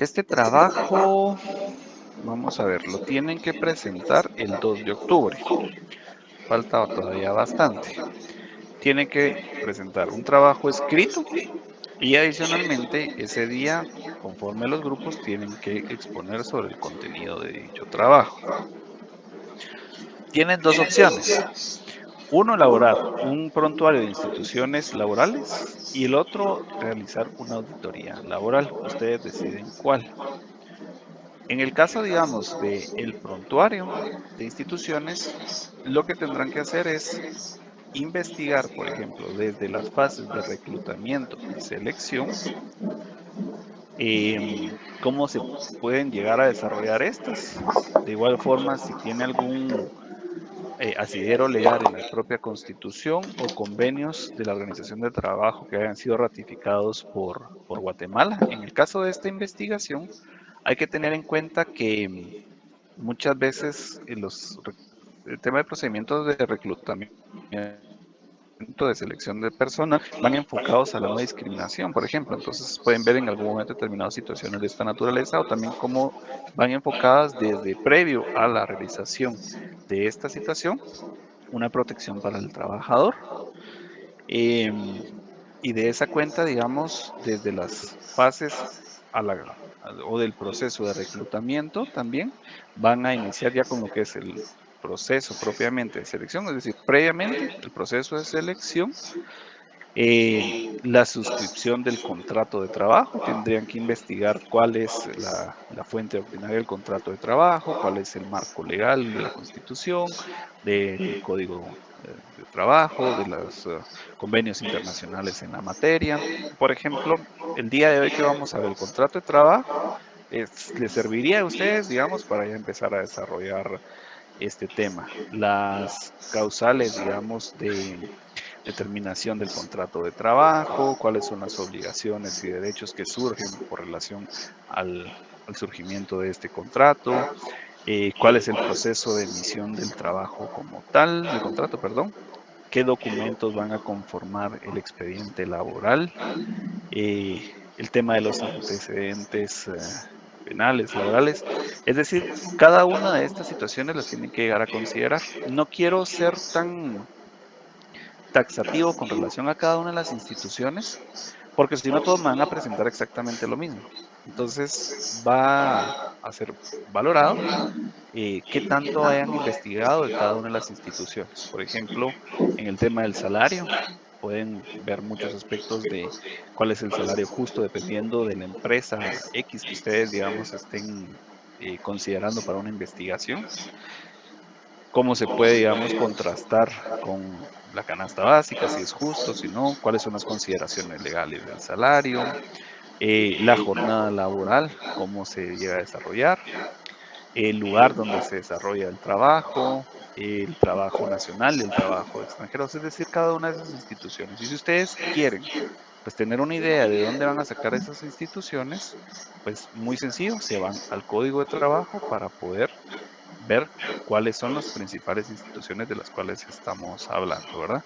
Este trabajo, vamos a ver, lo tienen que presentar el 2 de octubre. Falta todavía bastante. Tienen que presentar un trabajo escrito y adicionalmente ese día, conforme los grupos, tienen que exponer sobre el contenido de dicho trabajo. Tienen dos opciones. Uno, elaborar un prontuario de instituciones laborales y el otro, realizar una auditoría laboral. Ustedes deciden cuál. En el caso, digamos, de el prontuario de instituciones, lo que tendrán que hacer es investigar, por ejemplo, desde las fases de reclutamiento y selección, cómo se pueden llegar a desarrollar estas. De igual forma, si tiene algún asidero legal en la propia Constitución o convenios de la Organización de Trabajo que hayan sido ratificados por Guatemala. En el caso de esta investigación, hay que tener en cuenta que muchas veces el tema de procedimientos de reclutamiento de selección de personas van enfocados a la no discriminación, por ejemplo. Entonces pueden ver en algún momento determinadas situaciones de esta naturaleza o también cómo van enfocadas desde previo a la realización de esta situación, una protección para el trabajador. Eh, y de esa cuenta, digamos, desde las fases o del proceso de reclutamiento también van a iniciar ya con lo que es el proceso propiamente de selección, es decir, previamente el proceso de selección, la suscripción del contrato de trabajo, tendrían que investigar cuál es la fuente ordinaria del contrato de trabajo, cuál es el marco legal de la Constitución, del Código de Trabajo, de los convenios internacionales en la materia. Por ejemplo, el día de hoy que vamos a ver el contrato de trabajo, les serviría a ustedes, digamos, para ya empezar a desarrollar este tema. Las causales, digamos, de determinación del contrato de trabajo, cuáles son las obligaciones y derechos que surgen por relación al surgimiento de este contrato, cuál es el proceso de emisión del trabajo como tal, del contrato, perdón, qué documentos van a conformar el expediente laboral, el tema de los antecedentes penales, laborales. Es decir, cada una de estas situaciones las tienen que llegar a considerar. No quiero ser tan taxativo con relación a cada una de las instituciones, porque si no todos me van a presentar exactamente lo mismo. Entonces va a ser valorado qué tanto hayan investigado de cada una de las instituciones. Por ejemplo, en el tema del salario, pueden ver muchos aspectos de cuál es el salario justo dependiendo de la empresa X que ustedes, digamos, estén considerando para una investigación. Cómo se puede, digamos, contrastar con la canasta básica, si es justo, si no, cuáles son las consideraciones legales del salario, la jornada laboral, cómo se llega a desarrollar, el lugar donde se desarrolla el trabajo nacional, el trabajo extranjero, es decir, cada una de esas instituciones. Y si ustedes quieren, pues tener una idea de dónde van a sacar esas instituciones, pues muy sencillo, se van al Código de Trabajo para poder ver cuáles son las principales instituciones de las cuales estamos hablando, ¿verdad?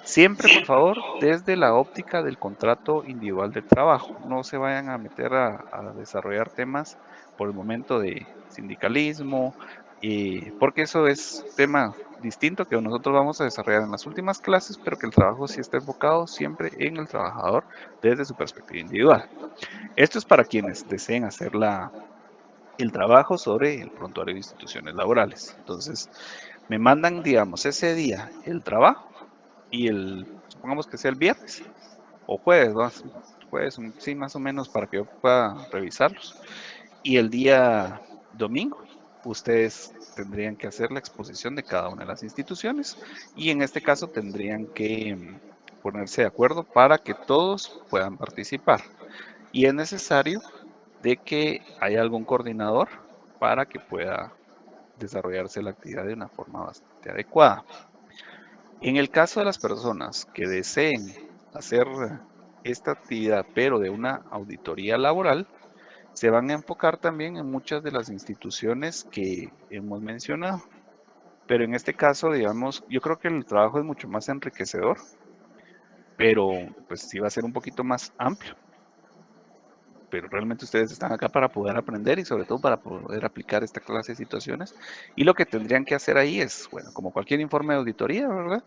Siempre, por favor, desde la óptica del contrato individual de trabajo. No se vayan a meter a desarrollar temas por el momento de sindicalismo, porque eso es tema distinto que nosotros vamos a desarrollar en las últimas clases, pero que el trabajo sí está enfocado siempre en el trabajador desde su perspectiva individual. Esto es para quienes deseen hacer el trabajo sobre el prontuario de instituciones laborales. Entonces, me mandan, digamos, ese día el trabajo y supongamos que sea el viernes o jueves, ¿no? Jueves, sí, más o menos para que yo pueda revisarlos. Y el día domingo, ustedes tendrían que hacer la exposición de cada una de las instituciones y en este caso tendrían que ponerse de acuerdo para que todos puedan participar. Y es necesario de que haya algún coordinador para que pueda desarrollarse la actividad de una forma bastante adecuada. En el caso de las personas que deseen hacer esta actividad, pero de una auditoría laboral, se van a enfocar también en muchas de las instituciones que hemos mencionado. Pero en este caso, digamos, yo creo que el trabajo es mucho más enriquecedor, pero pues sí va a ser un poquito más amplio. pero realmente ustedes están acá para poder aprender y sobre todo para poder aplicar esta clase de situaciones. Y lo que tendrían que hacer ahí es, bueno, como cualquier informe de auditoría, ¿verdad?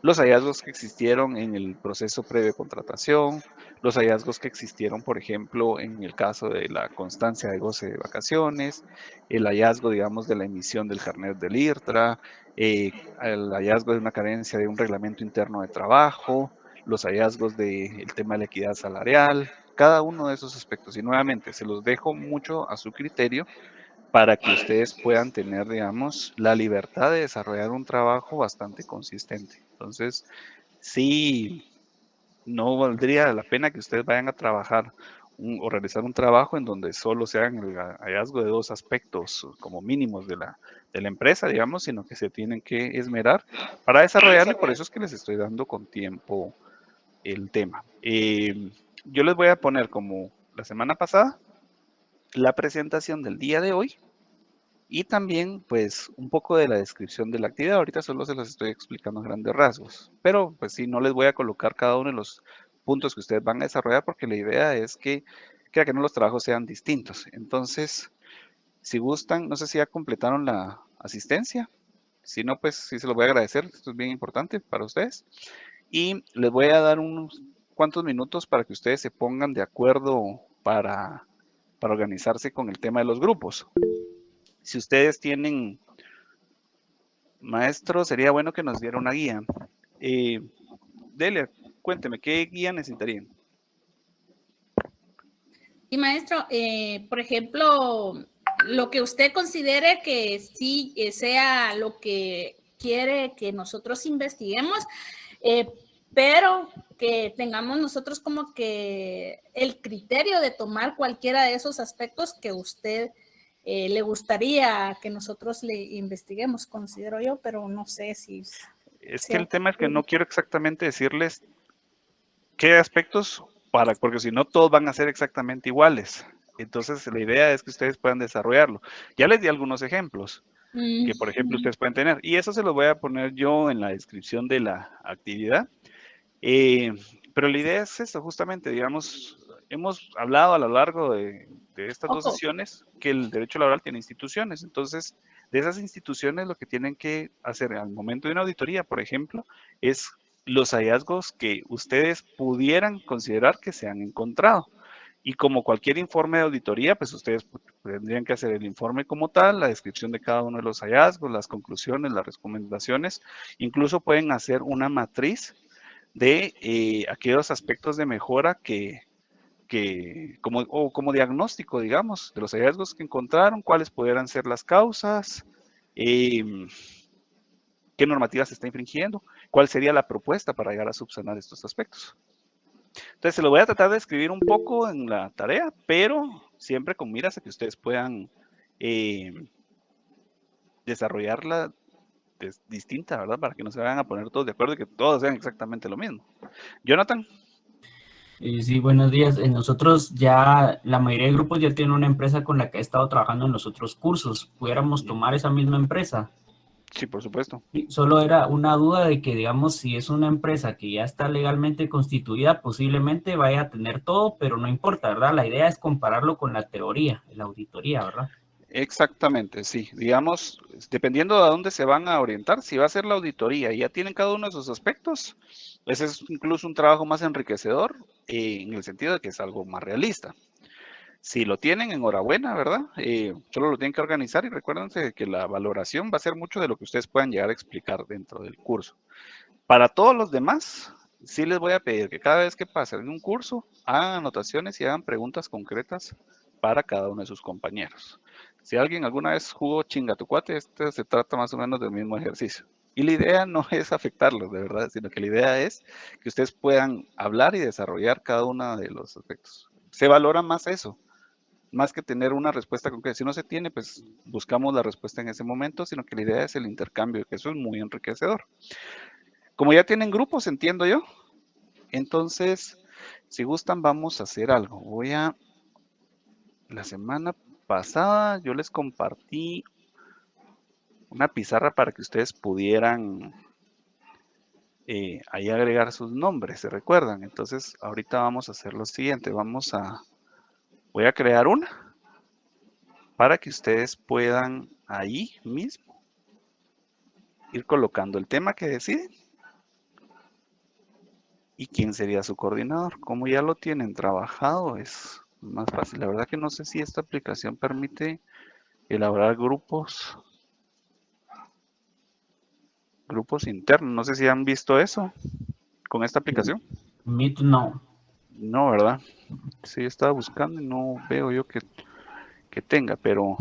Los hallazgos que existieron en el proceso previo de contratación, los hallazgos que existieron, por ejemplo, en el caso de la constancia de goce de vacaciones, el hallazgo, digamos, de la emisión del carnet del IRTRA, el hallazgo de una carencia de un reglamento interno de trabajo, los hallazgos del tema de la equidad salarial, cada uno de esos aspectos. Y nuevamente, se los dejo mucho a su criterio para que ustedes puedan tener, digamos, la libertad de desarrollar un trabajo bastante consistente. Entonces, sí, no valdría la pena que ustedes vayan a trabajar o realizar un trabajo en donde solo se hagan el hallazgo de dos aspectos como mínimos de la empresa, digamos, sino que se tienen que esmerar para desarrollarlo y por eso es que les estoy dando con tiempo el tema. Yo les voy a poner como la semana pasada la presentación del día de hoy y también, pues, un poco de la descripción de la actividad. Ahorita solo se los estoy explicando a grandes rasgos, pero pues sí, no les voy a colocar cada uno de los puntos que ustedes van a desarrollar porque la idea es que no los trabajos sean distintos. Entonces, si gustan, no sé si ya completaron la asistencia. Si no, pues sí se los voy a agradecer. Esto es bien importante para ustedes. Y les voy a dar unos cuantos minutos para que ustedes se pongan de acuerdo para organizarse con el tema de los grupos. Si ustedes tienen maestro, sería bueno que nos diera una guía. Eh, Delia, cuénteme, ¿qué guía necesitarían? Y maestro, por ejemplo, lo que usted considere que sí sea lo que quiere que nosotros investiguemos, eh, pero que tengamos nosotros como que el criterio de tomar cualquiera de esos aspectos que usted le gustaría que nosotros le investiguemos, considero yo, pero no sé si Es que sea el tema es que no quiero exactamente decirles qué aspectos porque si no todos van a ser exactamente iguales. Entonces la idea es que ustedes puedan desarrollarlo. Ya les di algunos ejemplos que, por ejemplo, ustedes pueden tener. Y eso se los voy a poner yo en la descripción de la actividad. Eh, pero la idea es esto, justamente, digamos, hemos hablado a lo largo de estas dos ojo. sesiones que el derecho laboral tiene instituciones. Entonces, de esas instituciones lo que tienen que hacer al momento de una auditoría, por ejemplo, es los hallazgos que ustedes pudieran considerar que se han encontrado. Y como cualquier informe de auditoría, pues ustedes tendrían que hacer el informe como tal, la descripción de cada uno de los hallazgos, las conclusiones, las recomendaciones. Incluso pueden hacer una matriz de aquellos aspectos de mejora como diagnóstico, digamos, de los hallazgos que encontraron, cuáles pudieran ser las causas, eh, qué normativas se está infringiendo, cuál sería la propuesta para llegar a subsanar estos aspectos. Entonces, se lo voy a tratar de escribir un poco en la tarea, pero siempre con miras a que ustedes puedan eh, desarrollarla distinta, ¿verdad? Para que no se vayan a poner todos de acuerdo y que todos sean exactamente lo mismo. Jonathan. Sí, buenos días. Nosotros ya, la mayoría de grupos ya tienen una empresa con la que he estado trabajando en los otros cursos. ¿Pudiéramos tomar esa misma empresa? Sí, por supuesto. Sí, solo era una duda de que, digamos, si es una empresa que ya está legalmente constituida, posiblemente vaya a tener todo, pero no importa, ¿verdad? La idea es compararlo con la teoría, la auditoría, ¿verdad? Exactamente, sí. Digamos, dependiendo de a dónde se van a orientar, si va a ser la auditoría y ya tienen cada uno de sus aspectos, ese es incluso un trabajo más enriquecedor en el sentido de que es algo más realista. Si lo tienen, enhorabuena, ¿verdad? Solo lo tienen que organizar y recuérdense que la valoración va a ser mucho de lo que ustedes puedan llegar a explicar dentro del curso. Para todos los demás, sí les voy a pedir que cada vez que pasen un curso, hagan anotaciones y hagan preguntas concretas para cada uno de sus compañeros. Si alguien alguna vez jugó chinga tu cuate, este se trata más o menos del mismo ejercicio. Y la idea no es afectarlos, de verdad, sino que la idea es que ustedes puedan hablar y desarrollar cada uno de los aspectos. Se valora más eso, más que tener una respuesta concreta. Si no se tiene, pues buscamos la respuesta en ese momento, sino que la idea es el intercambio, que eso es muy enriquecedor. Como ya tienen grupos, entiendo yo, entonces, si gustan, vamos a hacer algo. La semana pasada yo les compartí una pizarra para que ustedes pudieran ahí agregar sus nombres, ¿se recuerdan? Entonces, ahorita vamos a hacer lo siguiente, vamos a Voy a crear una para que ustedes puedan ahí mismo ir colocando el tema que deciden y quién sería su coordinador. Como ya lo tienen trabajado, es más fácil. La verdad que no sé si esta aplicación permite elaborar grupos internos. No sé si han visto eso con esta aplicación. Meet no. No, ¿verdad? Sí, estaba buscando y no veo yo que tenga, pero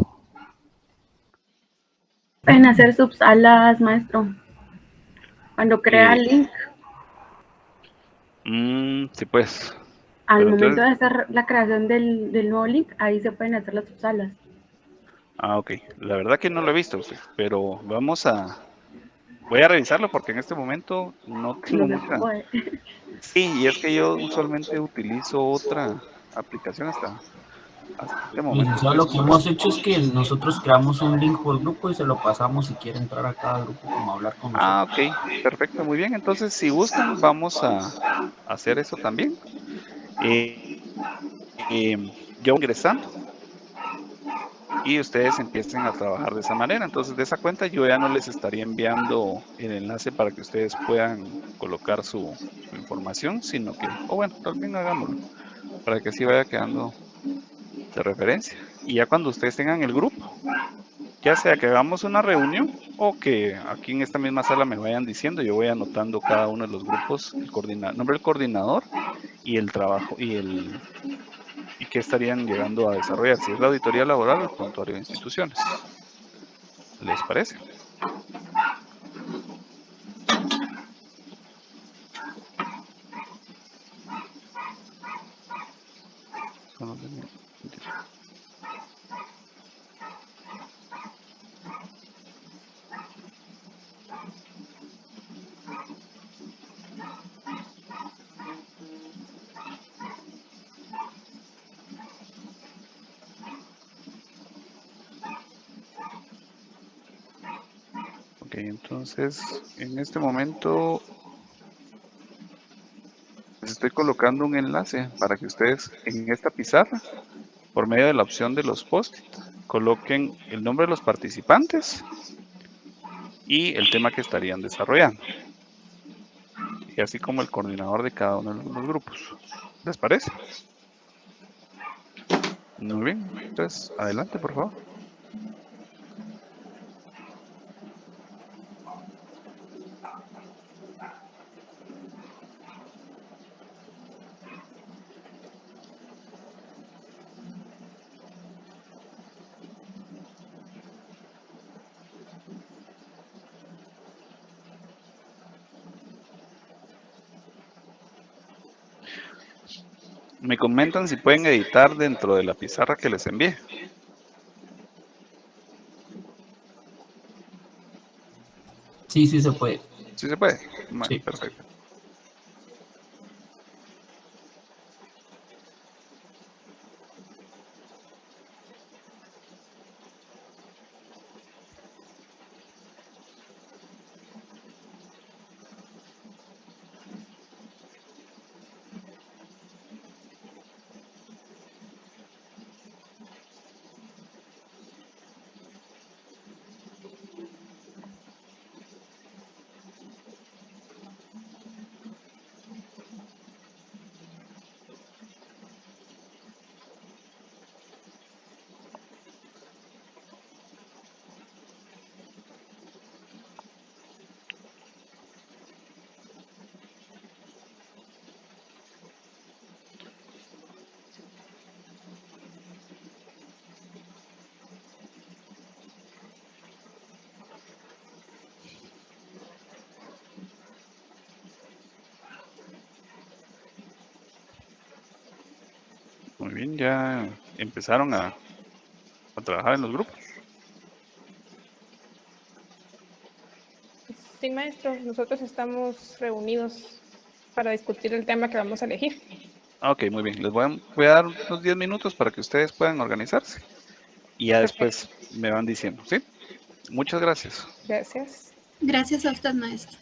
Pueden hacer subsalas, maestro. Cuando crea el link, sí pues, al pero momento entonces, de hacer la creación del nuevo link, ahí se pueden hacer las subsalas. ok, la verdad que no lo he visto usted, pero voy a revisarlo porque en este momento no tengo No se mucha. puede. Sí, y es que yo usualmente utilizo otra aplicación hasta este momento Licenciado, estoy lo que con. hemos hecho es que nosotros creamos un link por grupo y se lo pasamos si quiere entrar a cada grupo como a hablar con nosotros. Ok, perfecto, muy bien. Entonces, si gustan, vamos a hacer eso también. Yo ingresando y ustedes empiecen a trabajar de esa manera. Entonces, de esa cuenta yo ya no les estaría enviando el enlace para que ustedes puedan colocar su información, sino que, o bueno, también hagámoslo para que así vaya quedando de referencia. Y ya cuando ustedes tengan el grupo, ya sea que hagamos una reunión o que aquí en esta misma sala me vayan diciendo, yo voy anotando cada uno de los grupos, el nombre del coordinador y el trabajo y qué estarían llegando a desarrollar, si es la auditoría laboral o el prontuario de instituciones. ¿Les parece? Ok, entonces en este momento les estoy colocando un enlace para que ustedes en esta pizarra, por medio de la opción de los post-it, coloquen el nombre de los participantes y el tema que estarían desarrollando, y así como el coordinador de cada uno de los grupos. ¿Les parece? Muy bien, entonces adelante por favor. Me comentan si pueden editar dentro de la pizarra que les envié. Sí, sí se puede. ¿Sí se puede? Bueno, Sí. perfecto. Muy bien, ya empezaron a trabajar en los grupos. Sí, maestro, nosotros estamos reunidos para discutir el tema que vamos a elegir. Ok, muy bien. Voy a dar unos 10 minutos para que ustedes puedan organizarse y ya Perfecto. después me van diciendo, ¿sí? Muchas gracias. Gracias. Gracias a usted, maestro.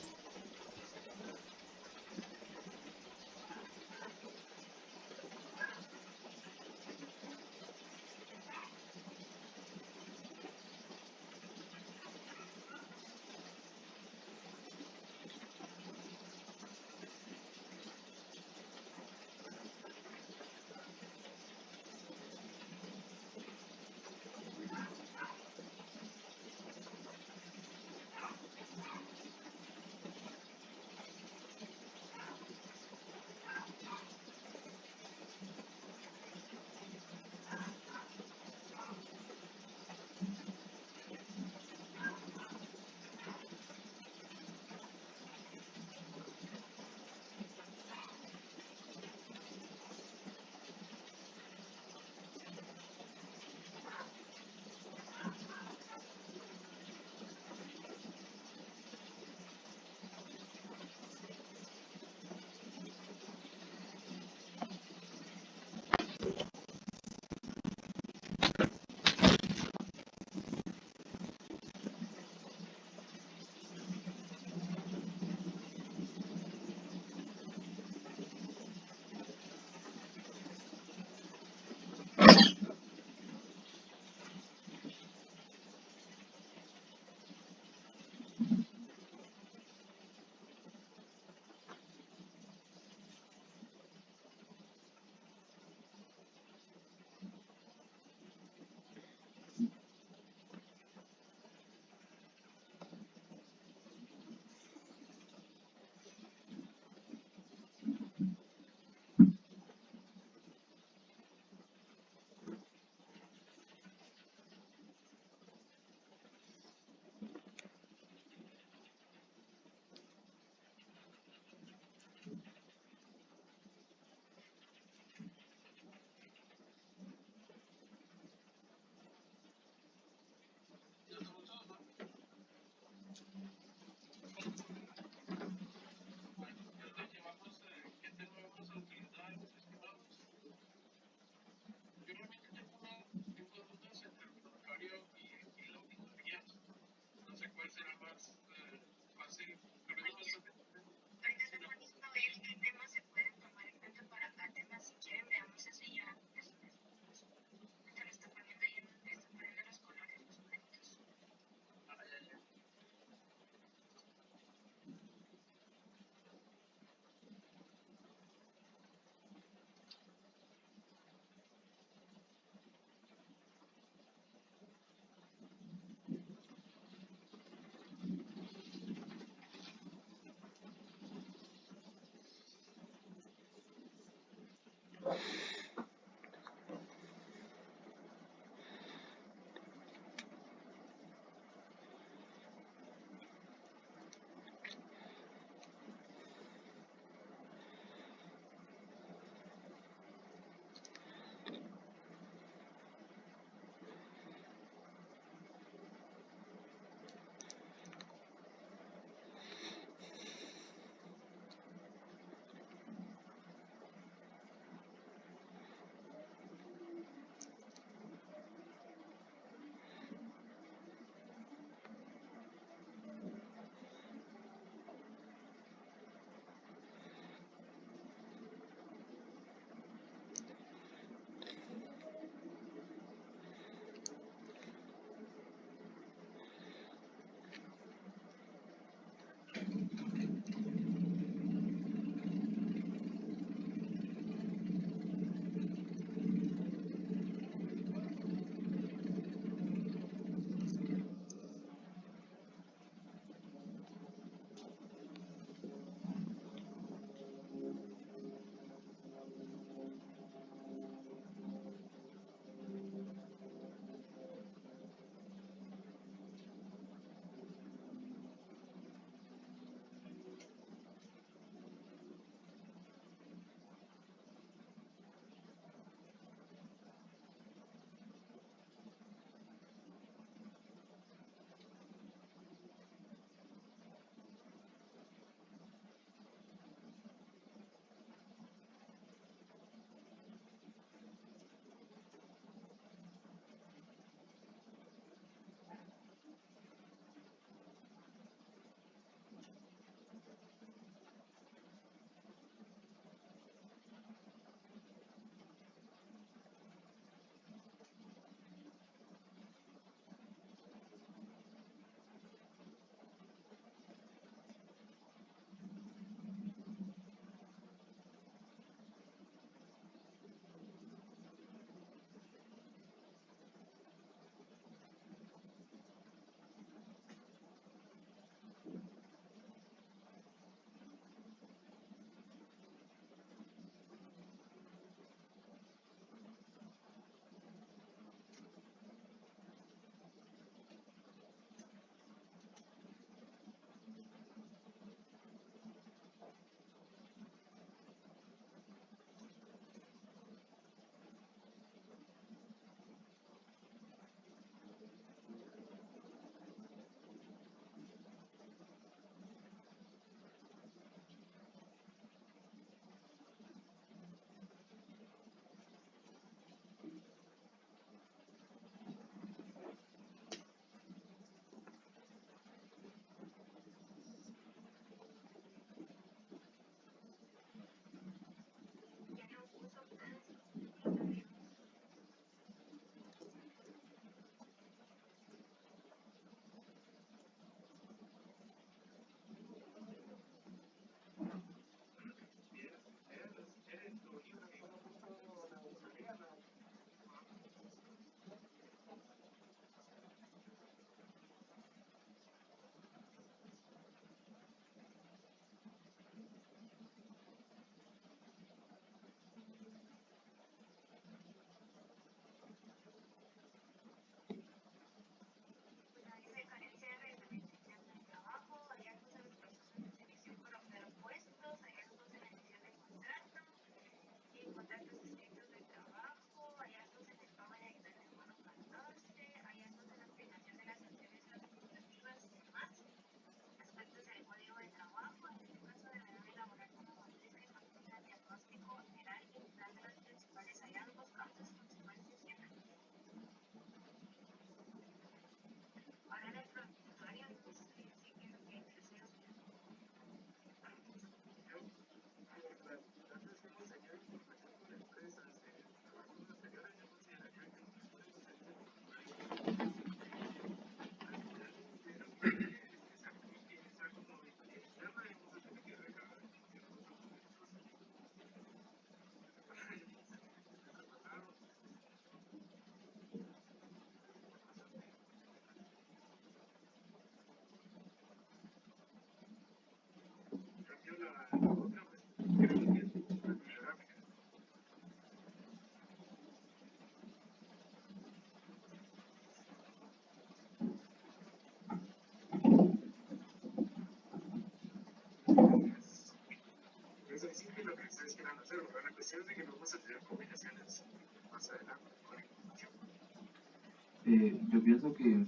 Yo pienso que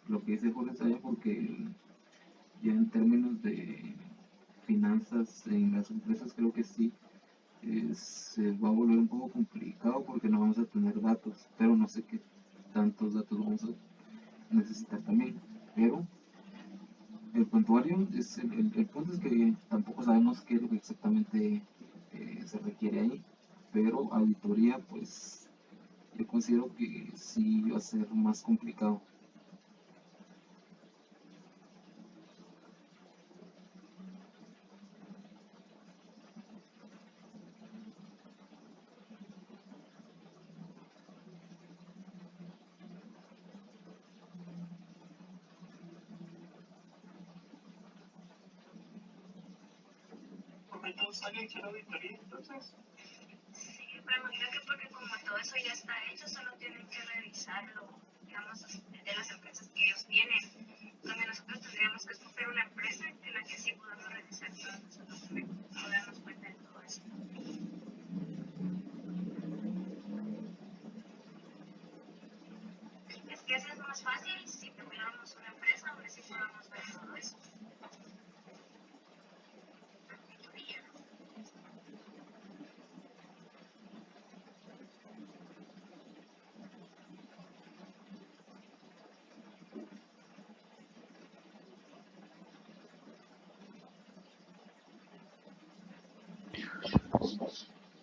lo que dice Jorge está bien porque ya en términos de finanzas en las empresas creo que sí se va a volver un poco complicado porque no vamos a tener datos, pero no sé qué tantos datos vamos a necesitar también. Pero el prontuario, el punto es que tampoco sabemos qué es lo que exactamente se requiere ahí, pero auditoría, pues yo considero que sí va a ser más complicado. Sí, pero imagino que porque como todo eso ya está hecho, solo tienen que revisarlo, digamos, de las empresas que ellos tienen. Donde nosotros tendríamos que escoger una empresa en la que sí podamos revisar todos esos documentos, no darnos cuenta de todo eso. Es que así es más fácil si tuviéramos una empresa donde sí podamos ver todo eso.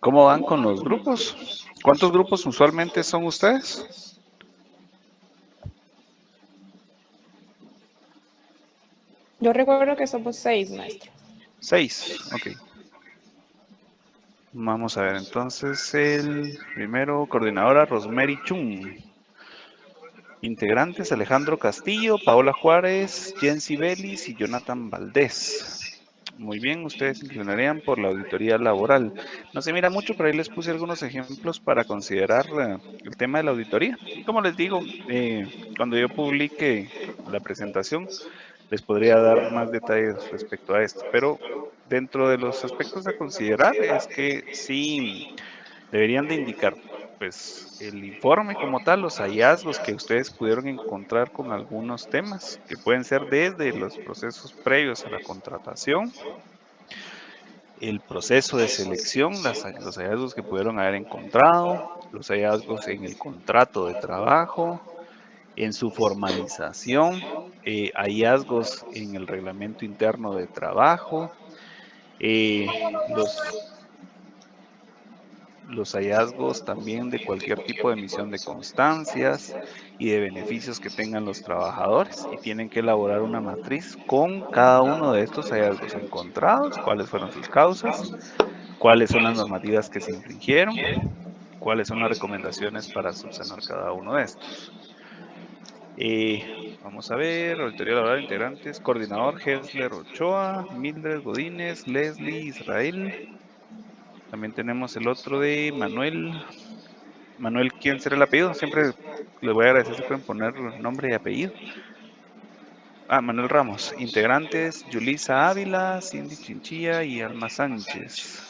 ¿Cómo van con los grupos? ¿Cuántos grupos usualmente son ustedes? Yo recuerdo que somos 6, maestro. 6, ok. Vamos a ver, entonces el primero, coordinadora Rosemary Chung. Integrantes Alejandro Castillo, Paola Juárez, Jensi Vélez y Jonathan Valdés. Muy bien, ustedes se inclinarían por la auditoría laboral. No se mira mucho, pero ahí les puse algunos ejemplos para considerar el tema de la auditoría. Y como les digo, cuando yo publique la presentación, les podría dar más detalles respecto a esto. Pero dentro de los aspectos a considerar es que sí deberían de indicar pues el informe como tal, los hallazgos que ustedes pudieron encontrar con algunos temas, que pueden ser desde los procesos previos a la contratación, el proceso de selección, los hallazgos que pudieron haber encontrado, los hallazgos en el contrato de trabajo, en su formalización, hallazgos en el reglamento interno de trabajo, los hallazgos también de cualquier tipo de emisión de constancias y de beneficios que tengan los trabajadores, y tienen que elaborar una matriz con cada uno de estos hallazgos encontrados, cuáles fueron sus causas, cuáles son las normativas que se infringieron, cuáles son las recomendaciones para subsanar cada uno de estos. Vamos a ver, auditoría laboral, integrantes, coordinador Hesler Ochoa, Mildred Godínez, Leslie Israel. También tenemos el otro de Manuel, ¿quién será el apellido? Siempre les voy a agradecer si pueden poner nombre y apellido. Manuel Ramos. Integrantes, Yulisa Ávila, Cindy Chinchilla y Alma Sánchez.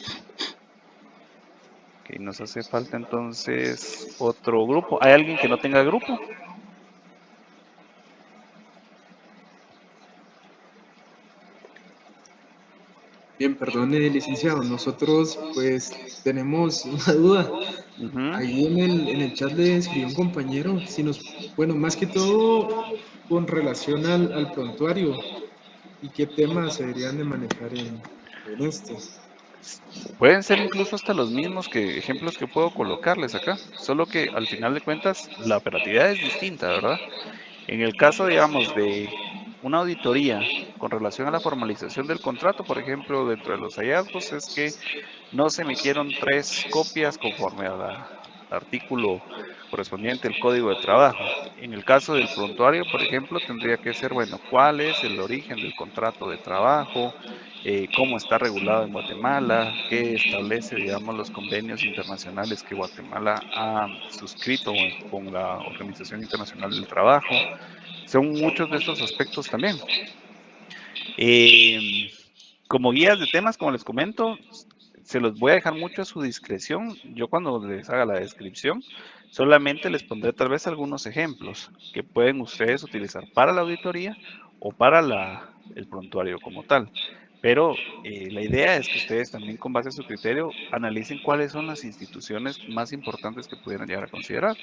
Ok, nos hace falta entonces otro grupo. ¿Hay alguien que no tenga grupo? Bien, perdone, licenciado. Nosotros, pues, tenemos una duda. Ahí en el chat le escribió un compañero, si nos, bueno, más que todo con relación al prontuario y qué temas se deberían de manejar en este. Pueden ser incluso hasta los mismos ejemplos que puedo colocarles acá, solo que al final de cuentas la operatividad es distinta, ¿verdad? En el caso, digamos, de una auditoría con relación a la formalización del contrato, por ejemplo, dentro de los hallazgos es que no se emitieron 3 copias conforme al artículo correspondiente del Código de Trabajo. En el caso del prontuario, por ejemplo, tendría que ser, bueno, cuál es el origen del contrato de trabajo, cómo está regulado en Guatemala, qué establece, digamos, los convenios internacionales que Guatemala ha suscrito con la Organización Internacional del Trabajo. Son muchos de estos aspectos también. Como guías de temas, como les comento, se los voy a dejar mucho a su discreción. Yo cuando les haga la descripción, solamente les pondré tal vez algunos ejemplos que pueden ustedes utilizar para la auditoría o para el prontuario como tal. Pero la idea es que ustedes también con base a su criterio analicen cuáles son las instituciones más importantes que pudieran llegar a considerar.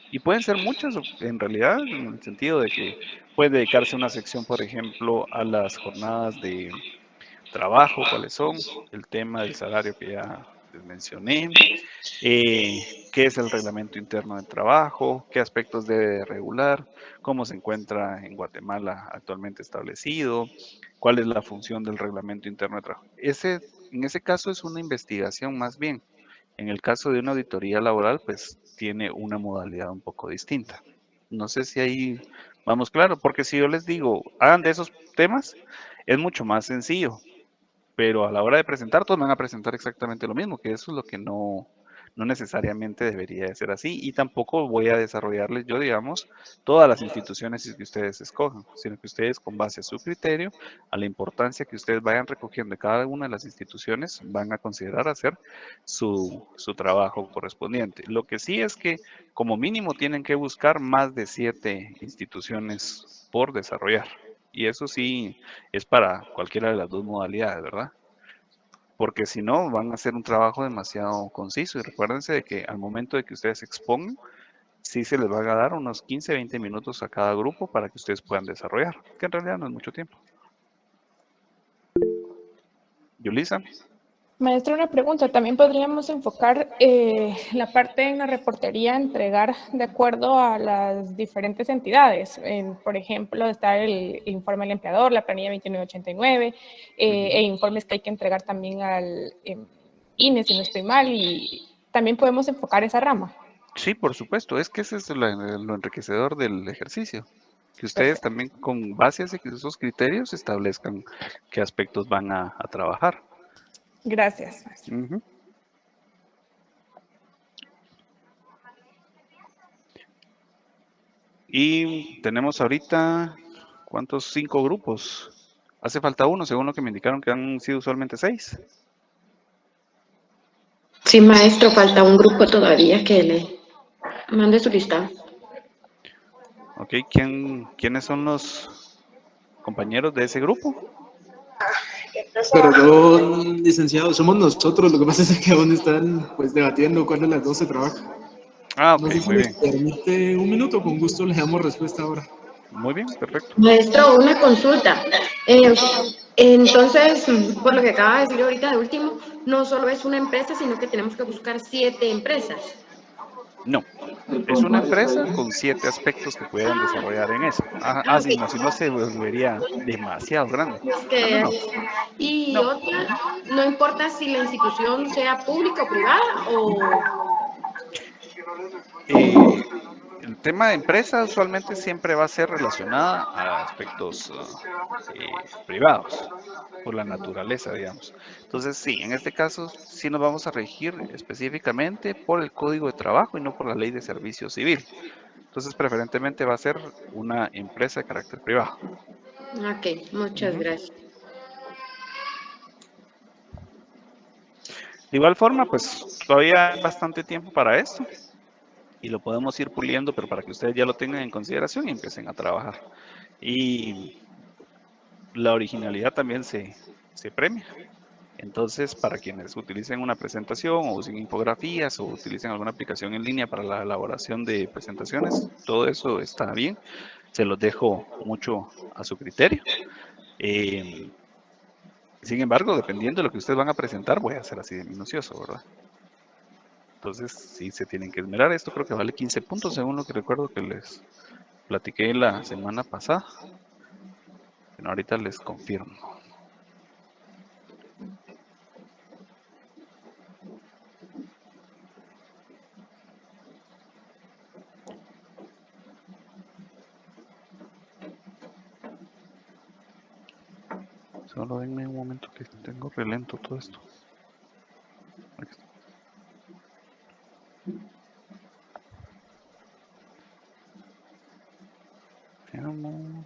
Y pueden ser muchas en realidad, en el sentido de que puede dedicarse una sección, por ejemplo, a las jornadas de trabajo, cuáles son, el tema del salario que ya les mencioné, qué es el reglamento interno del trabajo, qué aspectos debe de regular, cómo se encuentra en Guatemala actualmente establecido, cuál es la función del reglamento interno de trabajo. En ese caso es una investigación más bien. En el caso de una auditoría laboral, pues tiene una modalidad un poco distinta. No sé si ahí vamos claro, porque si yo les digo, hagan de esos temas, es mucho más sencillo, pero a la hora de presentar, todos van a presentar exactamente lo mismo, que eso es lo que no necesariamente debería de ser así, y tampoco voy a desarrollarles yo, digamos, todas las instituciones que ustedes escojan, sino que ustedes con base a su criterio, a la importancia que ustedes vayan recogiendo de cada una de las instituciones, van a considerar hacer su trabajo correspondiente. Lo que sí es que como mínimo tienen que buscar más de 7 instituciones por desarrollar. Y eso sí es para cualquiera de las dos modalidades, ¿verdad? Porque si no, van a hacer un trabajo demasiado conciso. Y recuérdense de que al momento de que ustedes expongan, sí se les va a dar unos 15, 20 minutos a cada grupo para que ustedes puedan desarrollar, que en realidad no es mucho tiempo. Yulisa. Maestro, una pregunta. También podríamos enfocar la parte en la reportería, entregar de acuerdo a las diferentes entidades. Por ejemplo, está el informe del empleador, la planilla 2989, e informes que hay que entregar también al INE, si no estoy mal, y también podemos enfocar esa rama. Sí, por supuesto. Es que ese es lo enriquecedor del ejercicio. Que ustedes Perfecto. también con base a esos criterios establezcan qué aspectos van a trabajar. Gracias, maestro. Ujú. Y tenemos ahorita, ¿cuántos? 5 grupos. Hace falta uno, según lo que me indicaron que han sido usualmente 6. Sí, maestro, falta un grupo todavía que le mande su listado. Ok, ¿quiénes son los compañeros de ese grupo? Perdón, licenciado, somos nosotros. Lo que pasa es que aún están pues debatiendo cuál de las dos se trabaja. Ah, No ok, sé si muy nos bien. permite un minuto, con gusto le damos respuesta ahora. Muy bien, perfecto. Maestro, una consulta. Entonces, por lo que acaba de decir ahorita de último, no solo es una empresa, sino que tenemos que buscar 7 empresas. No, El es una prontuario está empresa ahí. con 7 aspectos que pudieran desarrollar en eso. Ah, Sí, no, ok. si no se volvería demasiado grande. Es No, no, que, no. y No. otra, no importa si la institución sea pública o privada o... Eh, el tema de empresa usualmente siempre va a ser relacionada a aspectos privados, por la naturaleza, digamos. Entonces, sí, en este caso sí nos vamos a regir específicamente por el Código de Trabajo y no por la Ley de Servicio Civil. Entonces, preferentemente va a ser una empresa de carácter privado. Ok, muchas Ujú. gracias. De igual forma, pues todavía hay bastante tiempo para esto y lo podemos ir puliendo, pero para que ustedes ya lo tengan en consideración y empiecen a trabajar. Y la originalidad también se premia. Entonces, para quienes utilicen una presentación o usen infografías o utilicen alguna aplicación en línea para la elaboración de presentaciones, todo eso está bien. Se los dejo mucho a su criterio. Eh, Sin embargo, dependiendo de lo que ustedes van a presentar, voy a ser así de minucioso, ¿verdad? Entonces, sí se tienen que esmerar. Esto creo que vale 15 puntos, según lo que recuerdo que les platiqué la semana pasada. Bueno, ahorita les confirmo. Solo denme un momento que tengo relento todo esto. Aquí está. Veamos.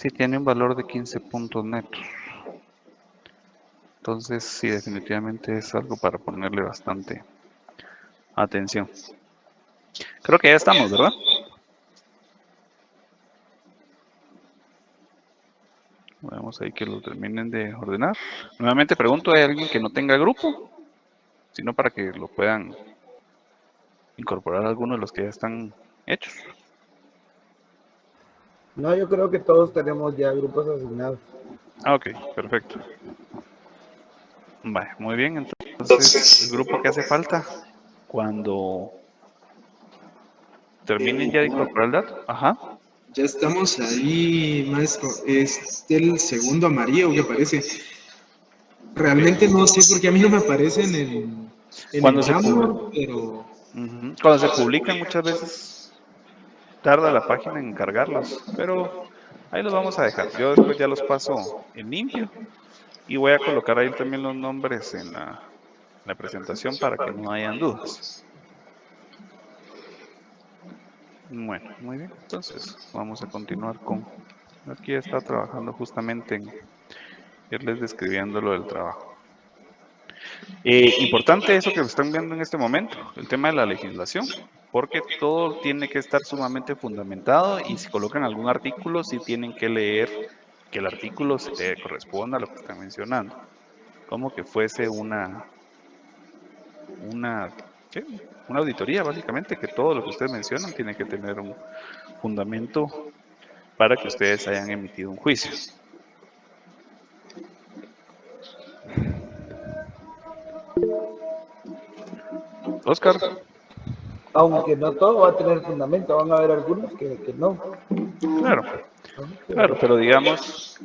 Sí, tiene un valor de 15 puntos netos. Entonces, sí, definitivamente es algo para ponerle bastante atención. Creo que ya estamos, ¿verdad? Vamos ahí que lo terminen de ordenar. Nuevamente pregunto, ¿hay alguien que no tenga grupo? Sino para que lo puedan incorporar algunos de los que ya están hechos. No, yo creo que todos tenemos ya grupos asignados. Ah, ok, perfecto. Vale, muy bien. Entonces, el grupo que hace falta, cuando terminen ya de incorporar el dato. Ajá. Ya estamos ahí, maestro. Es el segundo amarillo que aparece. Realmente no sé por qué a mí no me aparece en el Jamboard, pero... Cuando se publican muchas veces tarda la página en cargarlos, pero ahí los vamos a dejar. Yo después ya los paso en limpio y voy a colocar ahí también los nombres en la presentación para que no hayan dudas. Bueno, muy bien. Entonces vamos a continuar con... Aquí está trabajando justamente en irles describiendo lo del trabajo. Importante eso que están viendo en este momento, el tema de la legislación, porque todo tiene que estar sumamente fundamentado y si colocan algún artículo, sí tienen que leer que el artículo se corresponda a lo que están mencionando, como que fuese ¿qué? Una auditoría, básicamente, que todo lo que ustedes mencionan tiene que tener un fundamento para que ustedes hayan emitido un juicio. Oscar. Aunque no todo va a tener fundamento, van a haber algunos que no. Claro, pero digamos,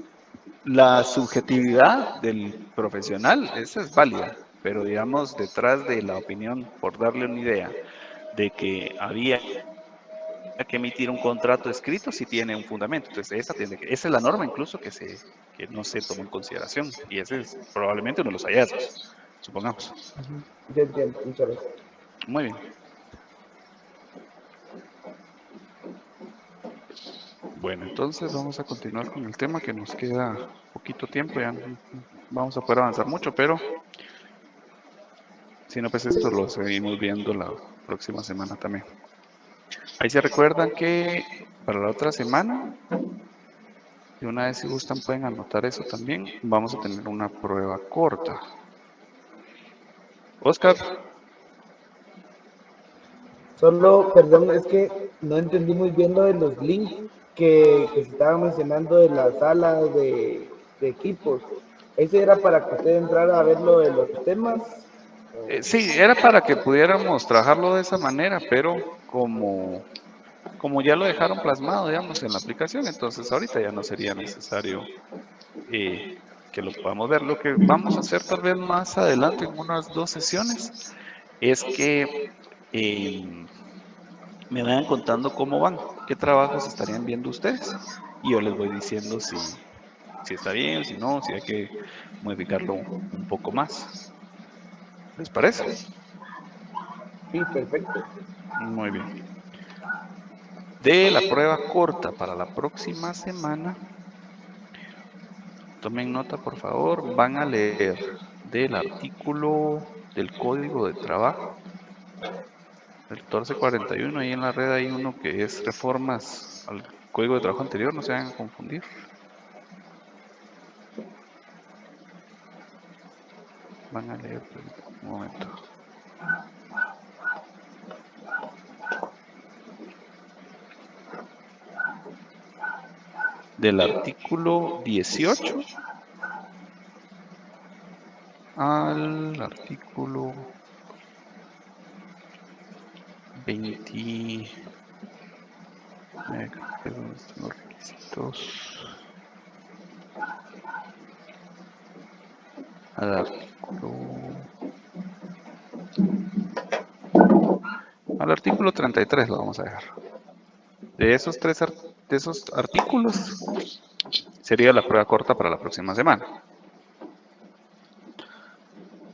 la subjetividad del profesional, esa es válida, pero digamos, detrás de la opinión, por darle una idea de que había que emitir un contrato escrito, sí tiene un fundamento. Entonces, esa es la norma incluso que no se tomó en consideración, y ese es probablemente uno de los hallazgos, supongamos. Yo entiendo, muchas gracias. Muy bien. Bueno, entonces vamos a continuar con el tema que nos queda poquito tiempo, ya no vamos a poder avanzar mucho, pero si no, pues esto lo seguimos viendo la próxima semana también. Ahí se recuerdan que para la otra semana, de una vez si gustan pueden anotar eso también, vamos a tener una prueba corta. Oscar. Solo, perdón, es que no entendí muy bien lo de los links que se estaban mencionando de las salas de equipos. ¿Ese era para que usted entrara a ver lo de los temas? Sí, era para que pudiéramos trabajarlo de esa manera, pero como ya lo dejaron plasmado, digamos, en la aplicación, entonces ahorita ya no sería necesario que lo podamos ver. Lo que vamos a hacer tal vez más adelante en unas 2 sesiones es que me vayan contando cómo van, qué trabajos estarían viendo ustedes y yo les voy diciendo si está bien, si no, si hay que modificarlo un poco más. ¿Les parece? Sí, perfecto. Muy bien. De la prueba corta para la próxima semana, tomen nota por favor, van a leer del artículo del Código de Trabajo, el 1441, ahí en la red hay uno que es reformas al Código de Trabajo anterior, no se vayan a confundir. Van a leer, un momento. Del artículo 18 al artículo 20. ¿Dónde están los requisitos? Al artículo 33 lo vamos a dejar. De esos artículos sería la prueba corta para la próxima semana.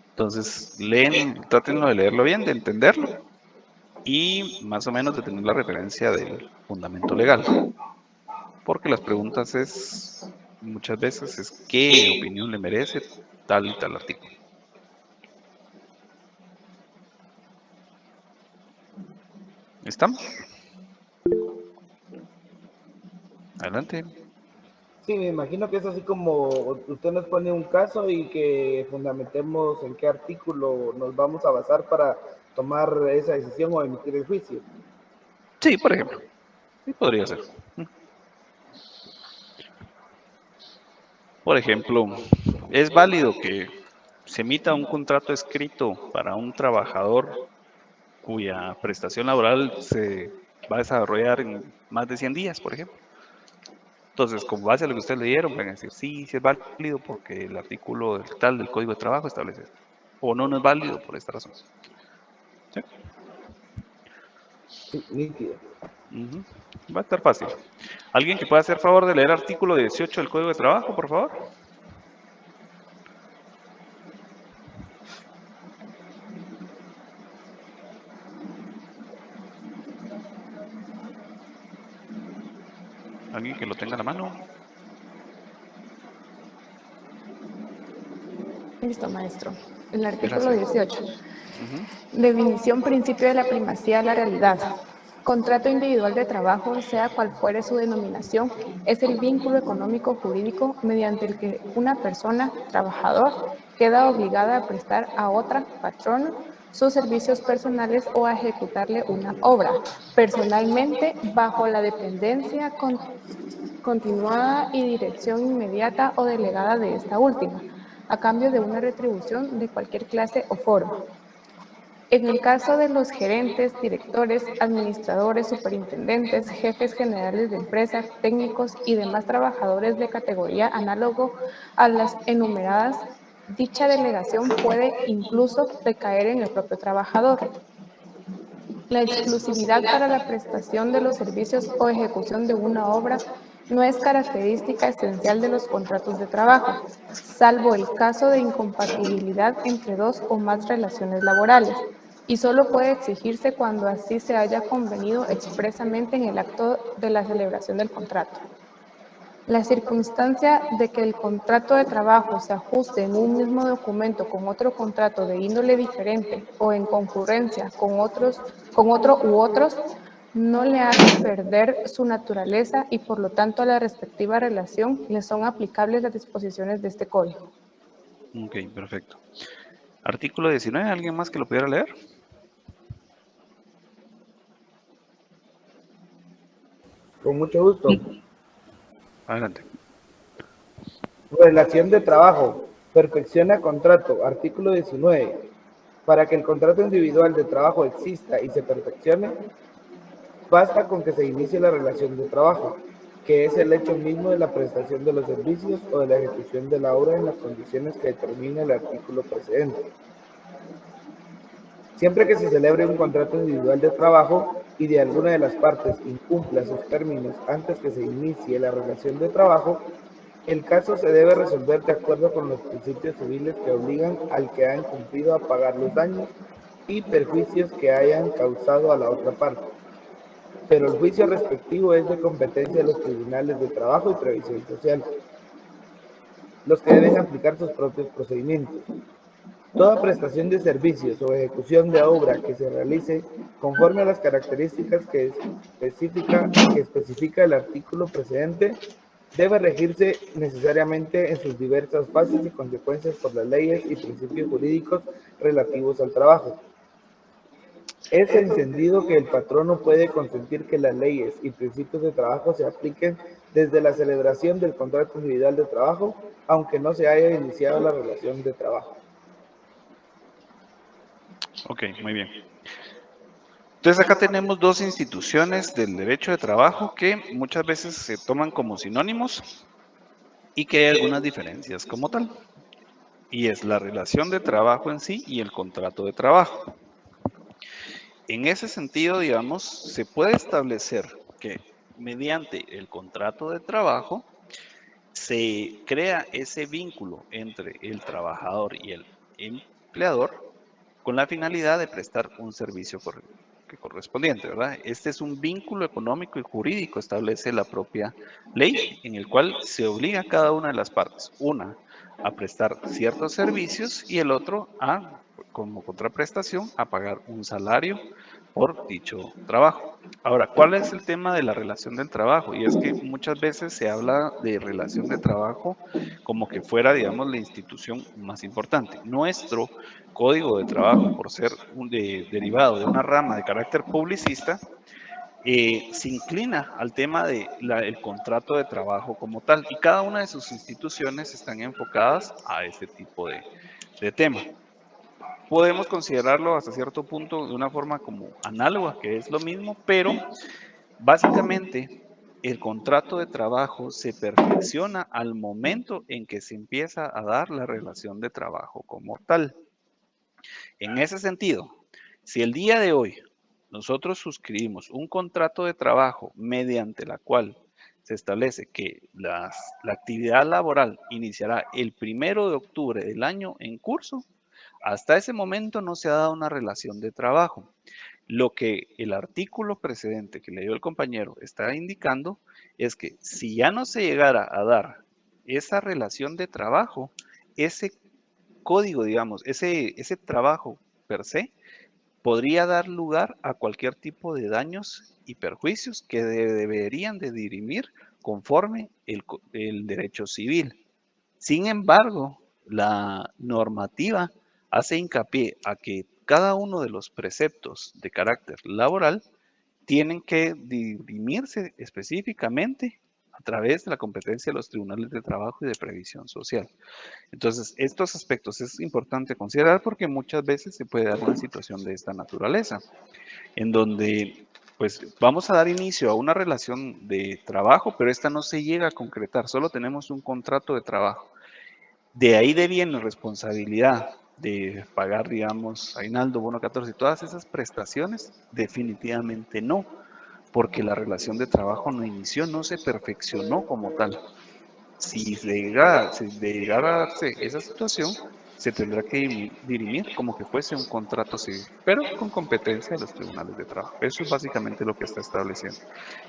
Entonces, trátenlo de leerlo bien, de entenderlo y más o menos de tener la referencia del fundamento legal. porque las preguntas muchas veces es qué opinión le merece tal y tal artículo. ¿Estamos? Adelante. Sí, me imagino que es así como usted nos pone un caso y que fundamentemos en qué artículo nos vamos a basar para tomar esa decisión o emitir el juicio. Sí, por ejemplo. Sí, podría ser. Por ejemplo, es válido que se emita un contrato escrito para un trabajador cuya prestación laboral se va a desarrollar en más de 100 días, por ejemplo. Entonces, con base a lo que ustedes leyeron, van a decir, sí, sí es válido porque el artículo tal del Código de Trabajo establece esto. O no, no es válido por esta razón. ¿Sí? Sí, nítido. Va a estar fácil. ¿Alguien que pueda hacer favor de leer el artículo 18 del Código de Trabajo, por favor? ¿Alguien que lo tenga a la mano? Listo, maestro. El artículo Gracias. 18. Definición principio de la primacía de la realidad. Contrato individual de trabajo, sea cual fuere su denominación, es el vínculo económico jurídico mediante el que una persona, trabajador, queda obligada a prestar a otra, patrono, sus servicios personales o a ejecutarle una obra, personalmente bajo la dependencia continuada y dirección inmediata o delegada de esta última, a cambio de una retribución de cualquier clase o forma. En el caso de los gerentes, directores, administradores, superintendentes, jefes generales de empresas, técnicos y demás trabajadores de categoría análogo a las enumeradas, dicha delegación puede incluso recaer en el propio trabajador. La exclusividad para la prestación de los servicios o ejecución de una obra no es característica esencial de los contratos de trabajo, salvo el caso de incompatibilidad entre dos o más relaciones laborales, y solo puede exigirse cuando así se haya convenido expresamente en el acto de la celebración del contrato. La circunstancia de que el contrato de trabajo se ajuste en un mismo documento con otro contrato de índole diferente o en concurrencia con otro u otros, no le hace perder su naturaleza y por lo tanto a la respectiva relación le son aplicables las disposiciones de este código. Ok, perfecto. Artículo 19, ¿alguien más que lo pudiera leer? Con mucho gusto. Adelante. Relación de trabajo. Perfecciona contrato. Artículo 19. Para que el contrato individual de trabajo exista y se perfeccione, basta con que se inicie la relación de trabajo, que es el hecho mismo de la prestación de los servicios o de la ejecución de la obra en las condiciones que determina el artículo precedente. Siempre que se celebre un contrato individual de trabajo y de alguna de las partes incumpla sus términos antes que se inicie la relación de trabajo, el caso se debe resolver de acuerdo con los principios civiles que obligan al que ha incumplido a pagar los daños y perjuicios que hayan causado a la otra parte. Pero el juicio respectivo es de competencia de los tribunales de trabajo y previsión social, los que deben aplicar sus propios procedimientos. Toda prestación de servicios o ejecución de obra que se realice conforme a las características que especifica el artículo precedente debe regirse necesariamente en sus diversas fases y consecuencias por las leyes y principios jurídicos relativos al trabajo. Es entendido que el patrono puede consentir que las leyes y principios de trabajo se apliquen desde la celebración del contrato individual de trabajo, aunque no se haya iniciado la relación de trabajo. Ok, muy bien. Entonces acá tenemos dos instituciones del derecho de trabajo que muchas veces se toman como sinónimos y que hay algunas diferencias como tal. Y es la relación de trabajo en sí y el contrato de trabajo. En ese sentido, digamos, se puede establecer que mediante el contrato de trabajo se crea ese vínculo entre el trabajador y el empleador con la finalidad de prestar un servicio bloque correspondiente, ¿verdad? Este es un vínculo económico y jurídico, establece la propia ley, en el cual se obliga a cada una de las partes, una, a prestar ciertos servicios y el otro a, como contraprestación, a pagar un salario por dicho trabajo. Ahora, ¿cuál es el tema de la relación del trabajo? Y es que muchas veces se habla de relación de trabajo como que fuera, digamos, la institución más importante. Nuestro código de trabajo, por ser derivado de una rama de carácter publicista, se inclina al tema del contrato de trabajo como tal, y cada una de sus instituciones están enfocadas a este tipo de tema. Podemos considerarlo hasta cierto punto de una forma como análoga, que es lo mismo, pero básicamente el contrato de trabajo se perfecciona al momento en que se empieza a dar la relación de trabajo como tal. En ese sentido, si el día de hoy nosotros suscribimos un contrato de trabajo mediante la cual se establece que la actividad laboral iniciará el 1 de octubre del año en curso, hasta ese momento no se ha dado una relación de trabajo. Lo que el artículo precedente que leyó el compañero está indicando es que si ya no se llegara a dar esa relación de trabajo, ese código, digamos, ese trabajo per se, podría dar lugar a cualquier tipo de daños y perjuicios que deberían de dirimir conforme el derecho civil. Sin embargo, la normativa hace hincapié a que cada uno de los preceptos de carácter laboral tienen que dirimirse específicamente a través de la competencia de los tribunales de trabajo y de previsión social. Entonces, estos aspectos es importante considerar porque muchas veces se puede dar una situación de esta naturaleza, en donde pues vamos a dar inicio a una relación de trabajo, pero esta no se llega a concretar, solo tenemos un contrato de trabajo. De ahí deviene responsabilidad de pagar, digamos, aguinaldo, bono 14 y todas esas prestaciones, definitivamente no, porque la relación de trabajo no inició, no se perfeccionó como tal. Si llegara a darse esa situación, se tendrá que dirimir como que fuese un contrato civil, pero con competencia de los tribunales de trabajo. Eso es básicamente lo que está estableciendo.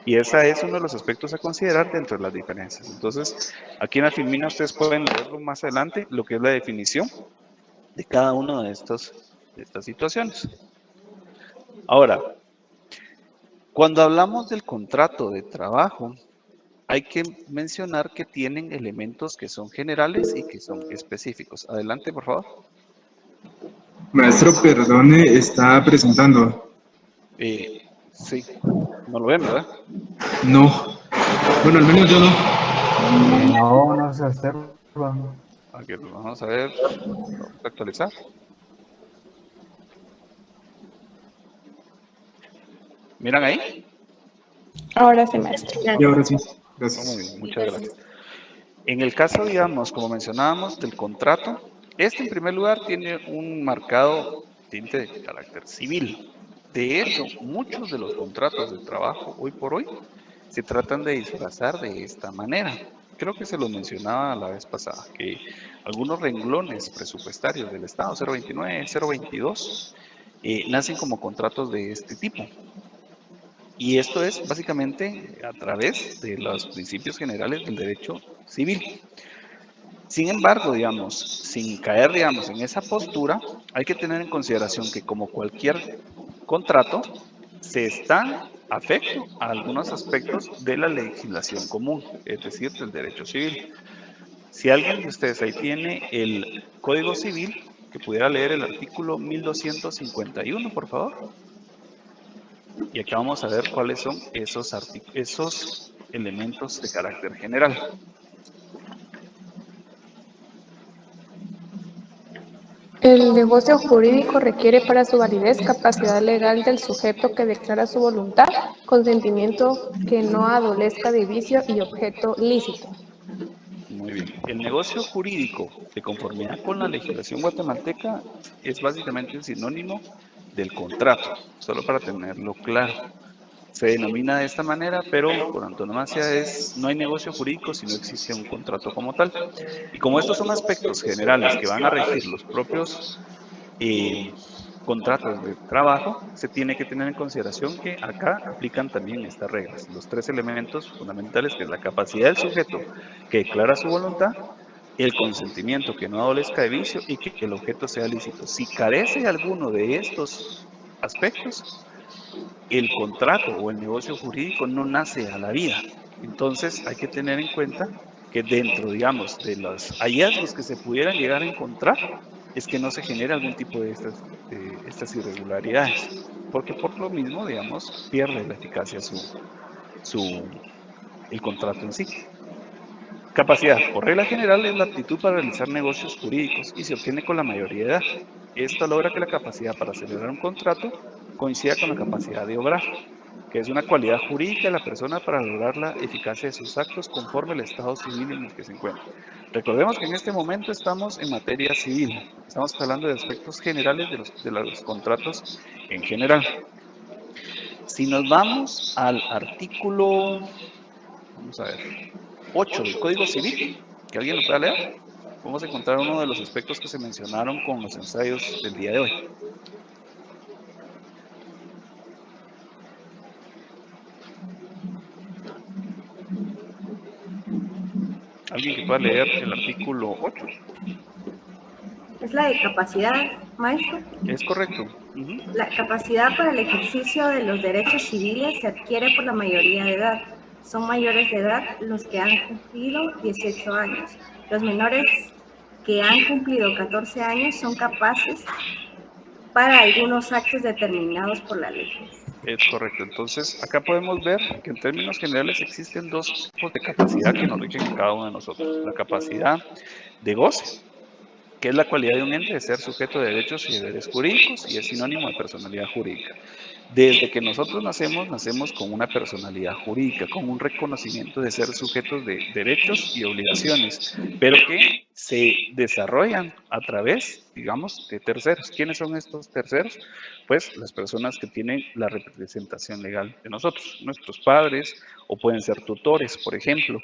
Y ese es uno de los aspectos a considerar dentro de las diferencias. Entonces, aquí en la filmina ustedes pueden leerlo más adelante, lo que es la definición de cada una de estas situaciones. Ahora, cuando hablamos del contrato de trabajo, hay que mencionar que tienen elementos que son generales y que son específicos. Adelante, por favor. Maestro, perdone, está presentando. Sí, no lo ven, ¿verdad? No. Bueno, al menos yo no. No se observa. Aquí vamos a ver, vamos a actualizar. ¿Miran ahí? Ahora sí, maestro. Y ahora sí. Gracias. Muy bien, muchas gracias. En el caso, digamos, como mencionábamos, del contrato, este en primer lugar tiene un marcado tinte de carácter civil. De hecho, muchos de los contratos de trabajo hoy por hoy se tratan de disfrazar de esta manera. Creo que se lo mencionaba la vez pasada, que algunos renglones presupuestarios del Estado, 029, 022, nacen como contratos de este tipo. Y esto es básicamente a través de los principios generales del derecho civil. Sin embargo, digamos, sin caer, digamos, en esa postura, hay que tener en consideración que como cualquier contrato, se está afecto a algunos aspectos de la legislación común, es decir, del derecho civil. Si alguien de ustedes ahí tiene el Código Civil, que pudiera leer el artículo 1251, por favor. Y acá vamos a ver cuáles son esos elementos de carácter general. El negocio jurídico requiere para su validez capacidad legal del sujeto que declara su voluntad, consentimiento que no adolezca de vicio y objeto lícito. Muy bien. El negocio jurídico, de conformidad con la legislación guatemalteca, es básicamente un sinónimo del contrato, solo para tenerlo claro. Se denomina de esta manera, pero por antonomasia no hay negocio jurídico si no existe un contrato como tal. Y como estos son aspectos generales que van a regir los propios contratos de trabajo, se tiene que tener en consideración que acá aplican también estas reglas. Los 3 elementos fundamentales, que es la capacidad del sujeto que declara su voluntad, el consentimiento que no adolezca de vicio y que el objeto sea lícito. Si carece alguno de estos aspectos, el contrato o el negocio jurídico no nace a la vida. Entonces hay que tener en cuenta que dentro, digamos, de los hallazgos que se pudieran llegar a encontrar, es que no se genere algún tipo de estas irregularidades, porque por lo mismo, digamos, pierde la eficacia el contrato en sí. Capacidad, por regla general, es la aptitud para realizar negocios jurídicos y se obtiene con la mayoría de edad. Esto logra que la capacidad para celebrar un contrato coincida con la capacidad de obrar, que es una cualidad jurídica de la persona para lograr la eficacia de sus actos conforme al estado civil en el que se encuentra. Recordemos que en este momento estamos en materia civil, estamos hablando de aspectos generales de los contratos en general. Si nos vamos al artículo, vamos a ver, 8 del Código Civil, que alguien lo pueda leer, vamos a encontrar uno de los aspectos que se mencionaron con los ensayos del día de hoy. ¿Alguien que pueda leer el artículo 8? Es la de capacidad, maestro. Es correcto. La capacidad para el ejercicio de los derechos civiles se adquiere por la mayoría de edad. Son mayores de edad los que han cumplido 18 años. Los menores que han cumplido 14 años son capaces para algunos actos determinados por la ley. Es correcto. Entonces, acá podemos ver que en términos generales existen 2 tipos de capacidad que nos rigen en cada uno de nosotros. La capacidad de goce, que es la cualidad de un ente de ser sujeto de derechos y deberes jurídicos y es sinónimo de personalidad jurídica. Desde que nosotros nacemos con una personalidad jurídica, con un reconocimiento de ser sujetos de derechos y obligaciones, pero que se desarrollan a través, digamos, de terceros. ¿Quiénes son estos terceros? Pues las personas que tienen la representación legal de nosotros, nuestros padres, o pueden ser tutores, por ejemplo.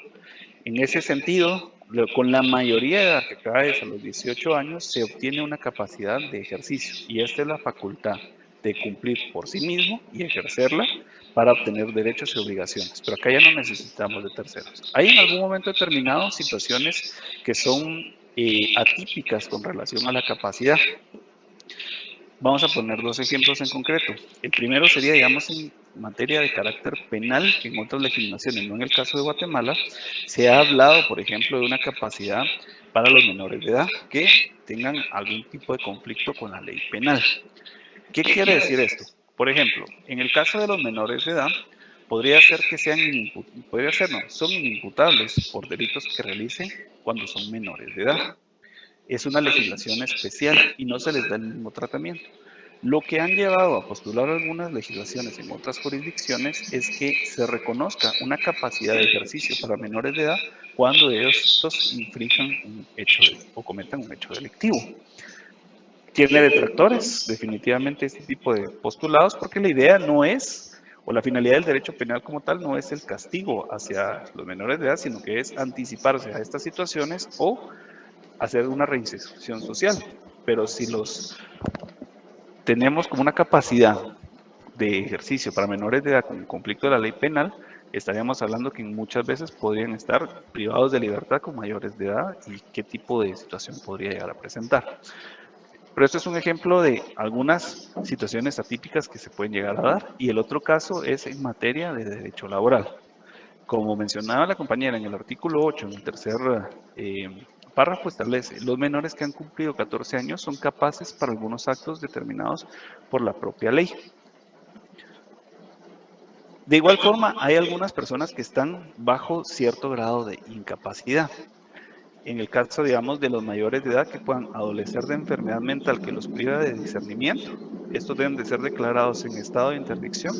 En ese sentido, con la mayoría de edad que cae a los 18 años, se obtiene una capacidad de ejercicio y esta es la facultad de cumplir por sí mismo y ejercerla para obtener derechos y obligaciones. Pero acá ya no necesitamos de terceros. Hay en algún momento determinado situaciones que son atípicas con relación a la capacidad. Vamos a poner 2 ejemplos en concreto. El primero sería, digamos, en materia de carácter penal, que en otras legislaciones, no en el caso de Guatemala, se ha hablado, por ejemplo, de una capacidad para los menores de edad que tengan algún tipo de conflicto con la ley penal. ¿Qué quiere decir esto? Por ejemplo, en el caso de los menores de edad, podría ser que son inimputables por delitos que realicen cuando son menores de edad. Es una legislación especial y no se les da el mismo tratamiento. Lo que han llevado a postular algunas legislaciones en otras jurisdicciones es que se reconozca una capacidad de ejercicio para menores de edad cuando estos infrinjan un hecho o cometan un hecho delictivo. Tiene detractores, definitivamente, este tipo de postulados, porque la idea no es, o la finalidad del derecho penal como tal, no es el castigo hacia los menores de edad, sino que es anticiparse a estas situaciones o hacer una reinserción social. Pero si los tenemos como una capacidad de ejercicio para menores de edad con conflicto de la ley penal, estaríamos hablando que muchas veces podrían estar privados de libertad con mayores de edad y qué tipo de situación podría llegar a presentar. Pero este es un ejemplo de algunas situaciones atípicas que se pueden llegar a dar y el otro caso es en materia de derecho laboral. Como mencionaba la compañera en el artículo 8, en el tercer párrafo establece, los menores que han cumplido 14 años son capaces para algunos actos determinados por la propia ley. De igual forma, hay algunas personas que están bajo cierto grado de incapacidad. En el caso, digamos, de los mayores de edad que puedan adolecer de enfermedad mental que los priva de discernimiento, estos deben de ser declarados en estado de interdicción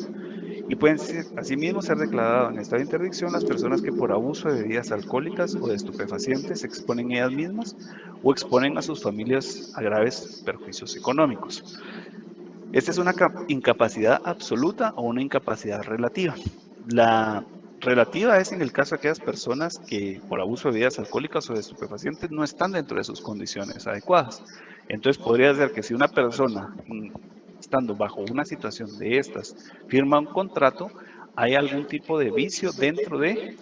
y pueden asimismo ser declarados en estado de interdicción las personas que por abuso de bebidas alcohólicas o de estupefacientes se exponen ellas mismas o exponen a sus familias a graves perjuicios económicos. Esta es una incapacidad absoluta o una incapacidad relativa. La relativa es en el caso de aquellas personas que por abuso de bebidas alcohólicas o de estupefacientes no están dentro de sus condiciones adecuadas. Entonces podría ser que si una persona estando bajo una situación de estas, firma un contrato, hay algún tipo de vicio dentro de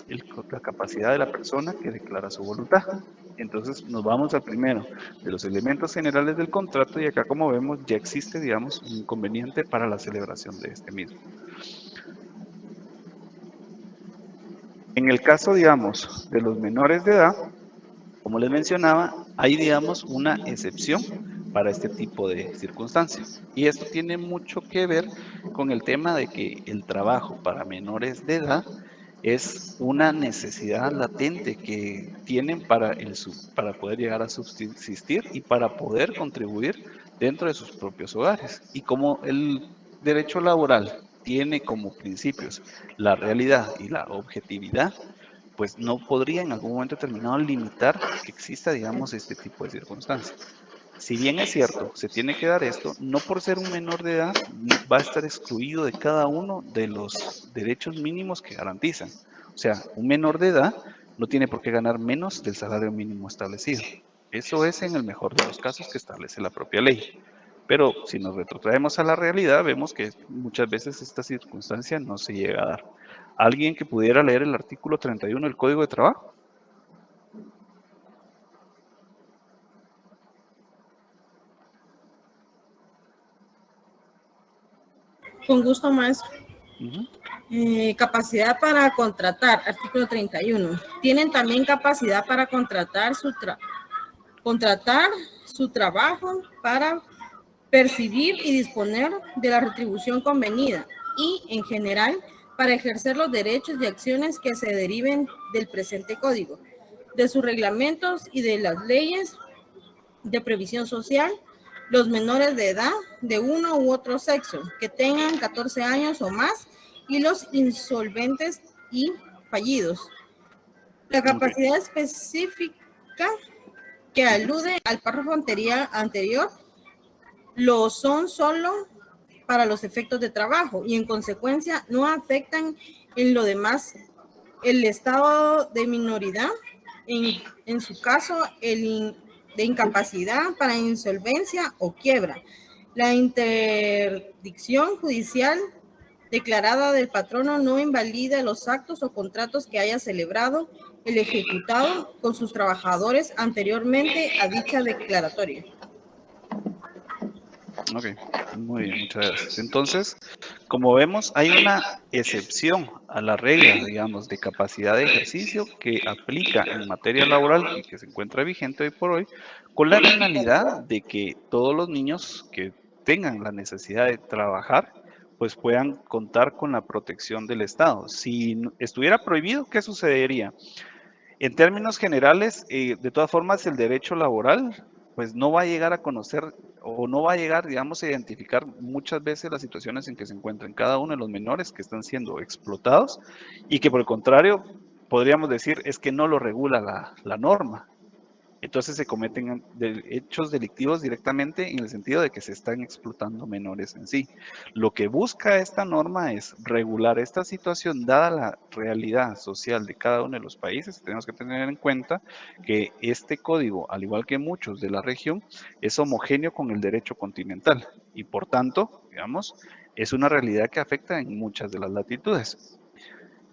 la capacidad de la persona que declara su voluntad. Entonces nos vamos al primero de los elementos generales del contrato y acá, como vemos, ya existe, digamos, un inconveniente para la celebración de este mismo. En el caso, digamos, de los menores de edad, como les mencionaba, hay, digamos, una excepción para este tipo de circunstancias. Y esto tiene mucho que ver con el tema de que el trabajo para menores de edad es una necesidad latente que tienen para poder llegar a subsistir y para poder contribuir dentro de sus propios hogares. Y como el derecho laboral tiene como principios la realidad y la objetividad, pues no podría en algún momento determinado limitar que exista, digamos, este tipo de circunstancias. Si bien es cierto, se tiene que dar esto, no por ser un menor de edad va a estar excluido de cada uno de los derechos mínimos que garantizan. O sea, un menor de edad no tiene por qué ganar menos del salario mínimo establecido. Eso es en el mejor de los casos que establece la propia ley. Pero si nos retrotraemos a la realidad, vemos que muchas veces esta circunstancia no se llega a dar. ¿Alguien que pudiera leer el artículo 31 del Código de Trabajo? Con gusto, maestro. Capacidad para contratar, artículo 31. Tienen también capacidad para contratar su trabajo para percibir y disponer de la retribución convenida y, en general, para ejercer los derechos y acciones que se deriven del presente código, de sus reglamentos y de las leyes de previsión social. Los menores de edad de uno u otro sexo que tengan 14 años o más y los insolventes y fallidos. La capacidad específica que alude al párrafo anterior lo son solo para los efectos de trabajo y en consecuencia no afectan en lo demás el estado de minoridad, en su caso de incapacidad para insolvencia o quiebra. La interdicción judicial declarada del patrono no invalida los actos o contratos que haya celebrado el ejecutado con sus trabajadores anteriormente a dicha declaratoria. Ok, muy bien, muchas gracias. Entonces, como vemos, hay una excepción a la regla, digamos, de capacidad de ejercicio que aplica en materia laboral y que se encuentra vigente hoy por hoy, con la finalidad de que todos los niños que tengan la necesidad de trabajar, pues puedan contar con la protección del Estado. Si estuviera prohibido, ¿qué sucedería? En términos generales, de todas formas, el derecho laboral pues no va a llegar a conocer o no va a llegar, digamos, a identificar muchas veces las situaciones en que se encuentran cada uno de los menores que están siendo explotados y que por el contrario, podríamos decir, es que no lo regula la norma. Entonces se cometen hechos delictivos directamente en el sentido de que se están explotando menores en sí. Lo que busca esta norma es regular esta situación dada la realidad social de cada uno de los países. Tenemos que tener en cuenta que este código, al igual que muchos de la región, es homogéneo con el derecho continental y por tanto, digamos, es una realidad que afecta en muchas de las latitudes.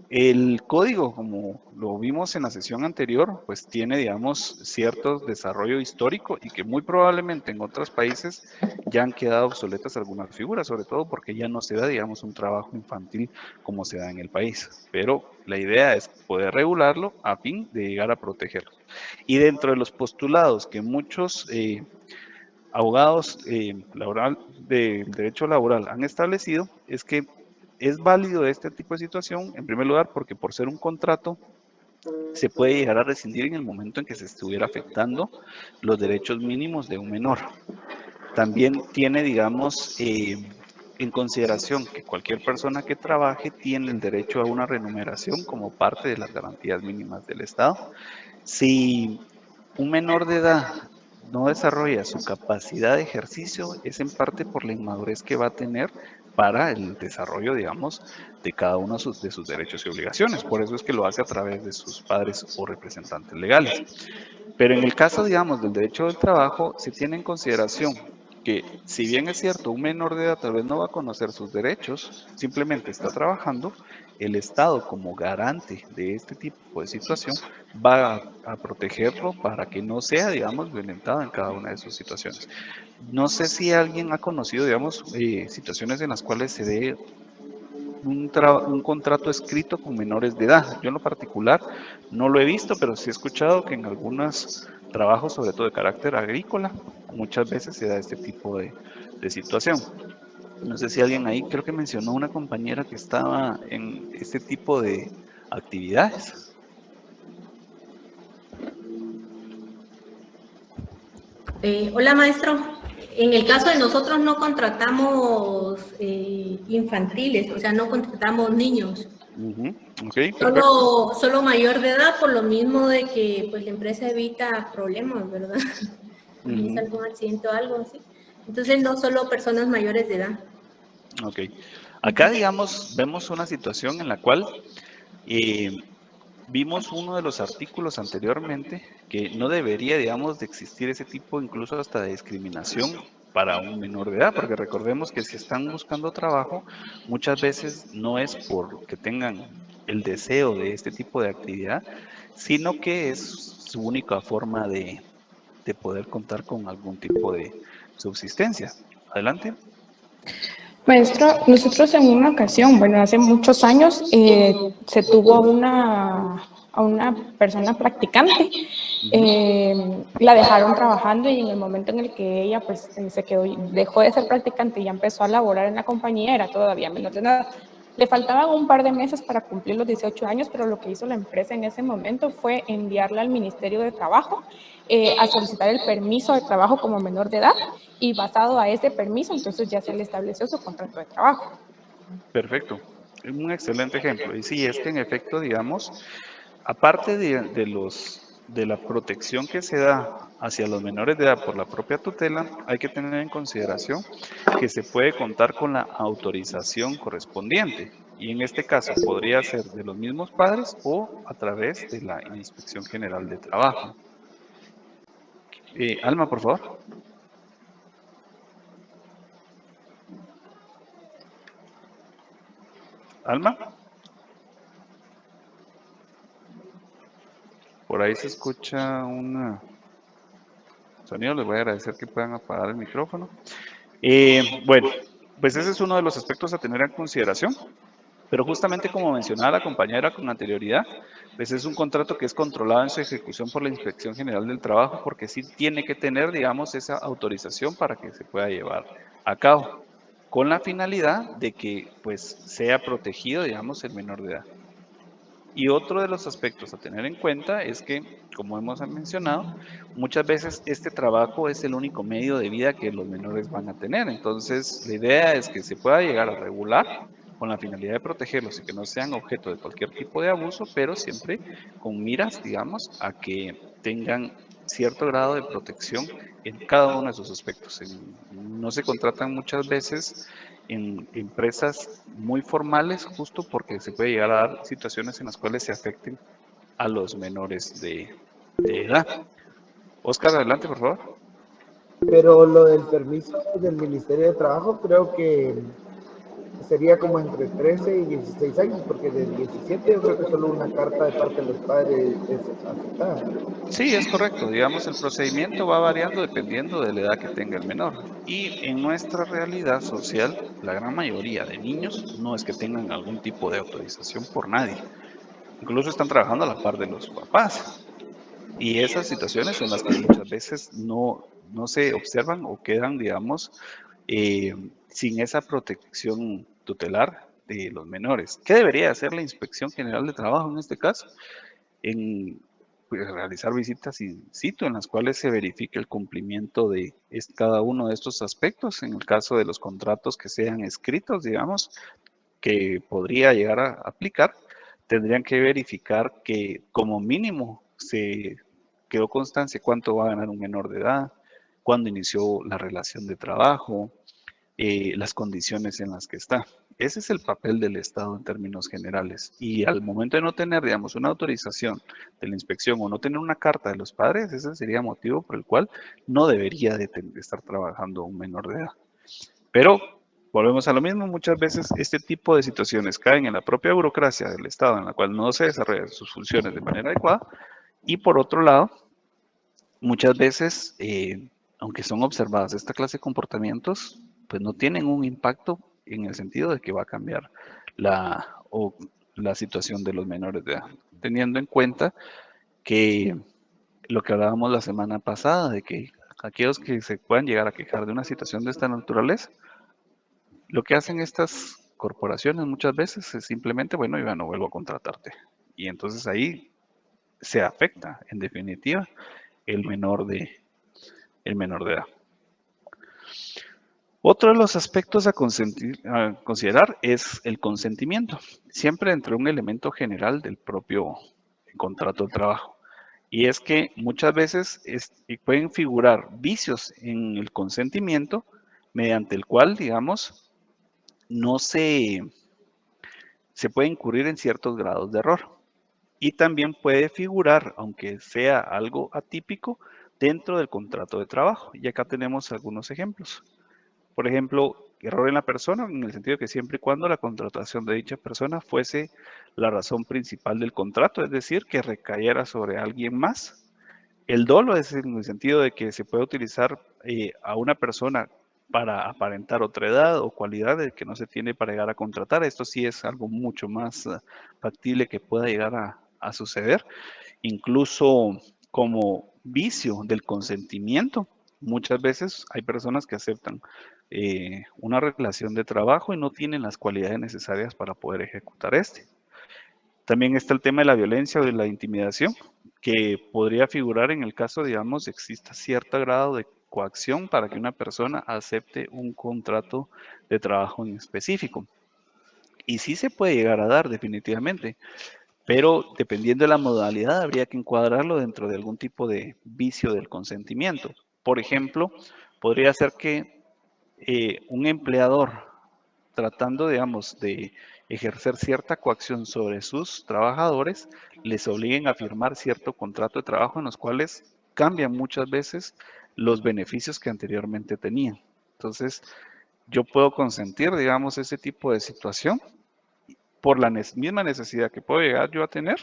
El código, como lo vimos en la sesión anterior, pues tiene, digamos, cierto desarrollo histórico y que muy probablemente en otros países ya han quedado obsoletas algunas figuras, sobre todo porque ya no se da, digamos, un trabajo infantil como se da en el país. Pero la idea es poder regularlo a fin de llegar a protegerlo. Y dentro de los postulados que muchos abogados del derecho laboral han establecido es que es válido este tipo de situación, en primer lugar, porque por ser un contrato se puede llegar a rescindir en el momento en que se estuviera afectando los derechos mínimos de un menor. También tiene, digamos, en consideración que cualquier persona que trabaje tiene el derecho a una remuneración como parte de las garantías mínimas del Estado. Si un menor de edad no desarrolla su capacidad de ejercicio, es en parte por la inmadurez que va a tener para el desarrollo, digamos, de cada uno de sus derechos y obligaciones. Por eso es que lo hace a través de sus padres o representantes legales. Pero en el caso, digamos, del derecho del trabajo, se tiene en consideración que si bien es cierto, un menor de edad tal vez no va a conocer sus derechos, simplemente está trabajando, el Estado como garante de este tipo de situación va a protegerlo para que no sea, digamos, violentado en cada una de sus situaciones. No sé si alguien ha conocido, digamos, situaciones en las cuales se dé un contrato escrito con menores de edad. Yo en lo particular no lo he visto, pero sí he escuchado que en algunos trabajos, sobre todo de carácter agrícola, muchas veces se da este tipo de situación. No sé si alguien ahí, creo que mencionó una compañera que estaba en este tipo de actividades. Hola, maestro. En el caso de nosotros no contratamos infantiles, o sea, no contratamos niños. Okay, perfecto. Solo mayor de edad, por lo mismo de que pues la empresa evita problemas, ¿verdad? Si es algún accidente o algo así. Entonces, no solo personas mayores de edad. Ok. Acá, digamos, vemos una situación en la cual vimos uno de los artículos anteriormente que no debería, digamos, de existir ese tipo incluso hasta de discriminación para un menor de edad, porque recordemos que si están buscando trabajo, muchas veces no es porque tengan el deseo de este tipo de actividad, sino que es su única forma de poder contar con algún tipo de subsistencia. Adelante. Maestro, nosotros en una ocasión, bueno, hace muchos años, se tuvo a una persona practicante, la dejaron trabajando y en el momento en el que ella pues se quedó, dejó de ser practicante y ya empezó a laborar en la compañía, era todavía menor de edad. Le faltaban un par de meses para cumplir los 18 años, pero lo que hizo la empresa en ese momento fue enviarla al Ministerio de Trabajo a solicitar el permiso de trabajo como menor de edad y basado a ese permiso, entonces ya se le estableció su contrato de trabajo. Perfecto. Un excelente ejemplo. Y sí, es que en efecto, digamos, aparte de la protección que se da hacia los menores de edad por la propia tutela, hay que tener en consideración que se puede contar con la autorización correspondiente. Y en este caso podría ser de los mismos padres o a través de la Inspección General de Trabajo. Alma, por favor. Alma. Por ahí se escucha un sonido. Les voy a agradecer que puedan apagar el micrófono. Bueno, pues ese es uno de los aspectos a tener en consideración. Pero justamente como mencionaba la compañera con anterioridad, pues es un contrato que es controlado en su ejecución por la Inspección General del Trabajo porque sí tiene que tener, digamos, esa autorización para que se pueda llevar a cabo, con la finalidad de que pues sea protegido, digamos, el menor de edad. Y otro de los aspectos a tener en cuenta es que, como hemos mencionado, muchas veces este trabajo es el único medio de vida que los menores van a tener. Entonces, la idea es que se pueda llegar a regular con la finalidad de protegerlos y que no sean objeto de cualquier tipo de abuso, pero siempre con miras, digamos, a que tengan cierto grado de protección en cada uno de sus aspectos. No se contratan muchas veces en empresas muy formales justo porque se puede llegar a dar situaciones en las cuales se afecten a los menores de edad. Oscar, adelante, por favor. Pero lo del permiso del Ministerio de Trabajo creo que sería como entre 13 y 16 años, porque de 17 yo creo que solo una carta de parte de los padres es aceptada. Sí, es correcto. Digamos, el procedimiento va variando dependiendo de la edad que tenga el menor. Y en nuestra realidad social, la gran mayoría de niños no es que tengan algún tipo de autorización por nadie. Incluso están trabajando a la par de los papás. Y esas situaciones son las que muchas veces no se observan o quedan, digamos, sin esa protección tutelar de los menores. ¿Qué debería hacer la Inspección General de Trabajo en este caso? En pues, realizar visitas in situ en las cuales se verifique el cumplimiento de cada uno de estos aspectos. En el caso de los contratos que sean escritos, digamos, que podría llegar a aplicar, tendrían que verificar que como mínimo se quedó constancia cuánto va a ganar un menor de edad, cuándo inició la relación de trabajo, las condiciones en las que está. Ese es el papel del Estado en términos generales. Y al momento de no tener, digamos, una autorización de la inspección o no tener una carta de los padres, ese sería motivo por el cual no debería de estar trabajando un menor de edad. Pero volvemos a lo mismo, muchas veces este tipo de situaciones caen en la propia burocracia del Estado, en la cual no se desarrollan sus funciones de manera adecuada. Y por otro lado, muchas veces, aunque son observadas esta clase de comportamientos, pues no tienen un impacto en el sentido de que va a cambiar la situación de los menores de edad, teniendo en cuenta que lo que hablábamos la semana pasada, de que aquellos que se puedan llegar a quejar de una situación de esta naturaleza, lo que hacen estas corporaciones muchas veces es simplemente, bueno, yo ya no vuelvo a contratarte. Y entonces ahí se afecta, en definitiva, el menor de edad. Otro de los aspectos a considerar es el consentimiento, siempre entre un elemento general del propio contrato de trabajo. Y es que muchas veces pueden figurar vicios en el consentimiento mediante el cual, digamos, no se puede incurrir en ciertos grados de error. Y también puede figurar, aunque sea algo atípico, dentro del contrato de trabajo. Y acá tenemos algunos ejemplos. Por ejemplo, error en la persona, en el sentido que siempre y cuando la contratación de dicha persona fuese la razón principal del contrato, es decir, que recayera sobre alguien más. El dolo es en el sentido de que se puede utilizar a una persona para aparentar otra edad o cualidades que no se tiene para llegar a contratar. Esto sí es algo mucho más factible que pueda llegar a suceder. Incluso como vicio del consentimiento, muchas veces hay personas que aceptan una relación de trabajo y no tienen las cualidades necesarias para poder ejecutar este. También está el tema de la violencia o de la intimidación, que podría figurar en el caso, digamos, exista cierto grado de coacción para que una persona acepte un contrato de trabajo en específico. Y sí se puede llegar a dar definitivamente, pero dependiendo de la modalidad habría que encuadrarlo dentro de algún tipo de vicio del consentimiento. Por ejemplo, podría ser que un empleador tratando, digamos, de ejercer cierta coacción sobre sus trabajadores, les obliguen a firmar cierto contrato de trabajo en los cuales cambian muchas veces los beneficios que anteriormente tenían. Entonces, yo puedo consentir, digamos, ese tipo de situación por la misma necesidad que puedo llegar yo a tener,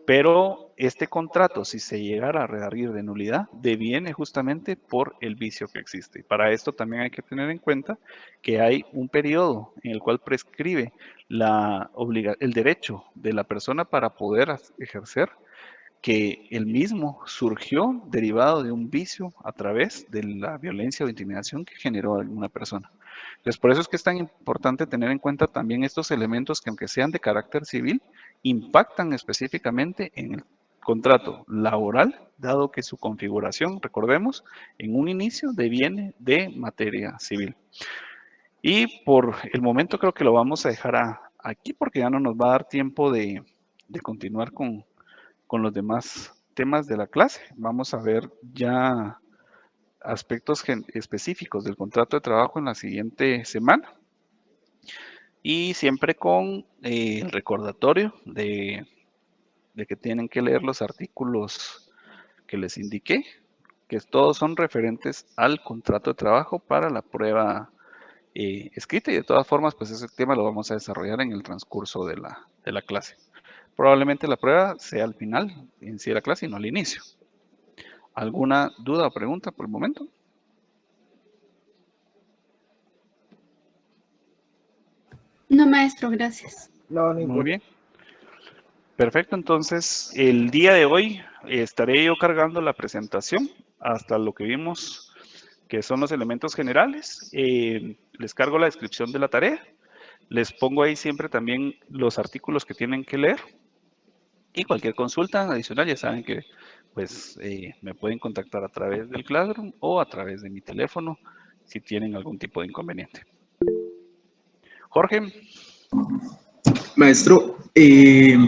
pero este contrato, si se llegara a redarguir de nulidad, deviene justamente por el vicio que existe. Para esto también hay que tener en cuenta que hay un periodo en el cual prescribe el derecho de la persona para poder ejercer, que el mismo surgió derivado de un vicio a través de la violencia o intimidación que generó alguna persona. Entonces, por eso es que es tan importante tener en cuenta también estos elementos que, aunque sean de carácter civil, impactan específicamente en el contrato laboral, dado que su configuración, recordemos, en un inicio deviene de materia civil. Y por el momento creo que lo vamos a dejar aquí porque ya no nos va a dar tiempo de continuar con los demás temas de la clase. Vamos a ver ya aspectos específicos del contrato de trabajo en la siguiente semana. Y siempre con el recordatorio de que tienen que leer los artículos que les indiqué, que todos son referentes al contrato de trabajo para la prueba escrita, y de todas formas, pues ese tema lo vamos a desarrollar en el transcurso de la clase. Probablemente la prueba sea al final en sí de la clase y no al inicio. ¿Alguna duda o pregunta por el momento? No, maestro, gracias. No, muy bien. Perfecto, entonces el día de hoy estaré yo cargando la presentación hasta lo que vimos que son los elementos generales. Les cargo la descripción de la tarea. Les pongo ahí siempre también los artículos que tienen que leer. Y cualquier consulta adicional, ya saben que pues me pueden contactar a través del Classroom o a través de mi teléfono si tienen algún tipo de inconveniente. Jorge. Maestro,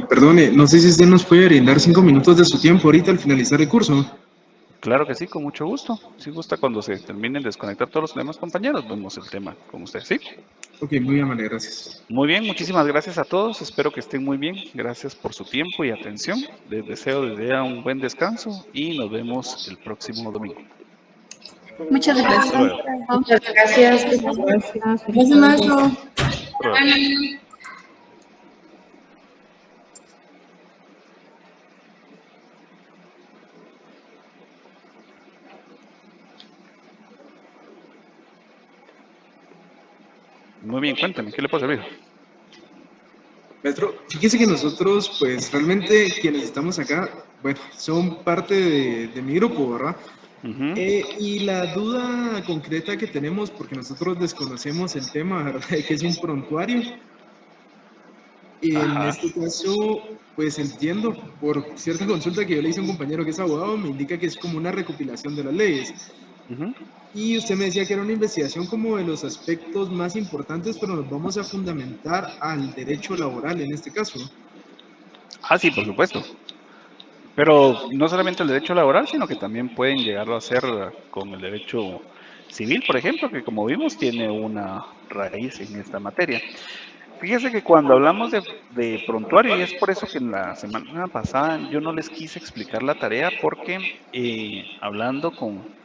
perdone, no sé si usted nos puede brindar 5 minutos de su tiempo ahorita al finalizar el curso. Claro que sí, con mucho gusto. Si gusta, cuando se terminen de desconectar todos los demás compañeros, vemos el tema con usted, ¿sí? Ok, muy amable, gracias. Muy bien, muchísimas gracias a todos. Espero que estén muy bien. Gracias por su tiempo y atención. Les deseo desde ya un buen descanso y nos vemos el próximo domingo. Muchas Hasta gracias. luego. Muchas gracias. Gracias, maestro. Hasta luego. Muy bien, cuéntame, ¿qué le puedo servir? Maestro, fíjese que nosotros, pues realmente quienes estamos acá, bueno, son parte de mi grupo, ¿verdad? Y la duda concreta que tenemos, porque nosotros desconocemos el tema, ¿verdad? Que es un prontuario. En este caso, pues entiendo, por cierta consulta que yo le hice a un compañero que es abogado, me indica que es como una recopilación de las leyes. Y usted me decía que era una investigación como de los aspectos más importantes, pero nos vamos a fundamentar al derecho laboral en este caso. Ah, sí, por supuesto. Pero no solamente el derecho laboral, sino que también pueden llegarlo a hacer con el derecho civil, por ejemplo, que como vimos tiene una raíz en esta materia. Fíjese que cuando hablamos de prontuario, y es por eso que en la semana pasada yo no les quise explicar la tarea, porque hablando con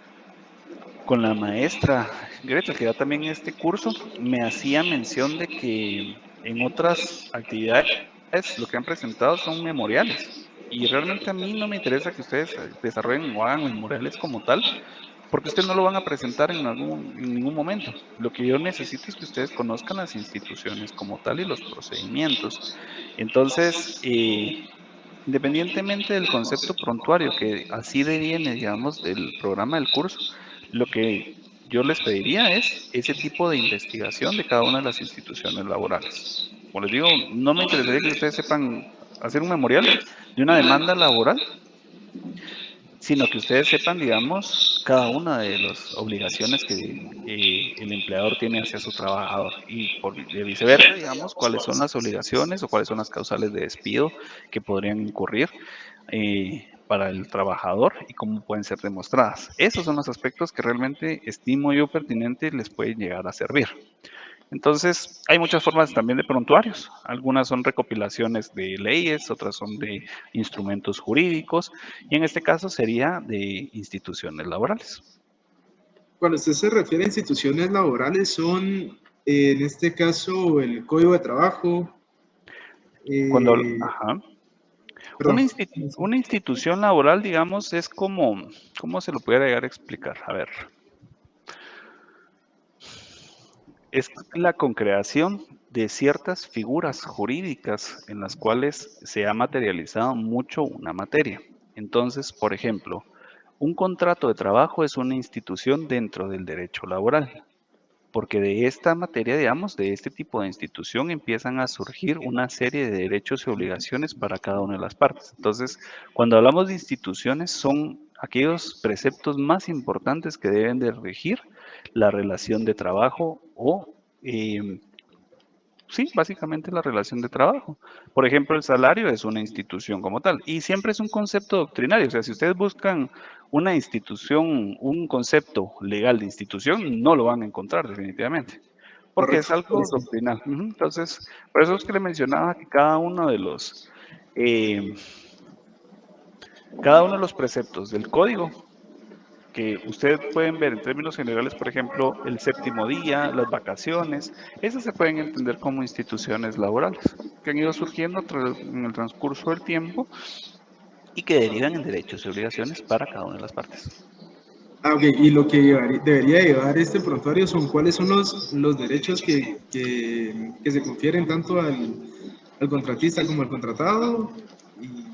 la maestra Greta, que da también este curso, me hacía mención de que en otras actividades lo que han presentado son memoriales. Y realmente a mí no me interesa que ustedes desarrollen o hagan memoriales como tal, porque ustedes no lo van a presentar en ningún momento. Lo que yo necesito es que ustedes conozcan las instituciones como tal y los procedimientos. Entonces, independientemente del concepto prontuario, que así deviene, digamos, del programa del curso, lo que yo les pediría es ese tipo de investigación de cada una de las instituciones laborales. Como les digo, no me interesaría que ustedes sepan hacer un memorial de una demanda laboral, sino que ustedes sepan, digamos, cada una de las obligaciones que el empleador tiene hacia su trabajador y de viceversa, digamos, cuáles son las obligaciones o cuáles son las causales de despido que podrían incurrir para el trabajador y cómo pueden ser demostradas. Esos son los aspectos que realmente estimo yo pertinente les pueden llegar a servir. Entonces, hay muchas formas también de prontuarios. Algunas son recopilaciones de leyes, otras son de instrumentos jurídicos, y en este caso sería de instituciones laborales. Cuando usted se refiere a instituciones laborales, son, en este caso, el Código de Trabajo. Una institución laboral, digamos, es como, ¿cómo se lo pudiera llegar a explicar? A ver. Es la concreación de ciertas figuras jurídicas en las cuales se ha materializado mucho una materia. Entonces, por ejemplo, un contrato de trabajo es una institución dentro del derecho laboral, porque de esta materia, digamos, de este tipo de institución empiezan a surgir una serie de derechos y obligaciones para cada una de las partes. Entonces, cuando hablamos de instituciones, son aquellos preceptos más importantes que deben de regir la relación de trabajo o, sí, básicamente la relación de trabajo. Por ejemplo, el salario es una institución como tal y siempre es un concepto doctrinario. O sea, si ustedes buscan una institución, un concepto legal de institución, no lo van a encontrar definitivamente, porque es algo doctrinal. Entonces, por eso es que le mencionaba que cada uno de los preceptos del código que ustedes pueden ver en términos generales, por ejemplo, el séptimo día, las vacaciones, esas se pueden entender como instituciones laborales que han ido surgiendo en el transcurso del tiempo y que derivan en derechos y obligaciones para cada una de las partes. Ah, ok. Y lo que debería llevar este prontuario son cuáles son los derechos que se confieren tanto al contratista como al contratado. Y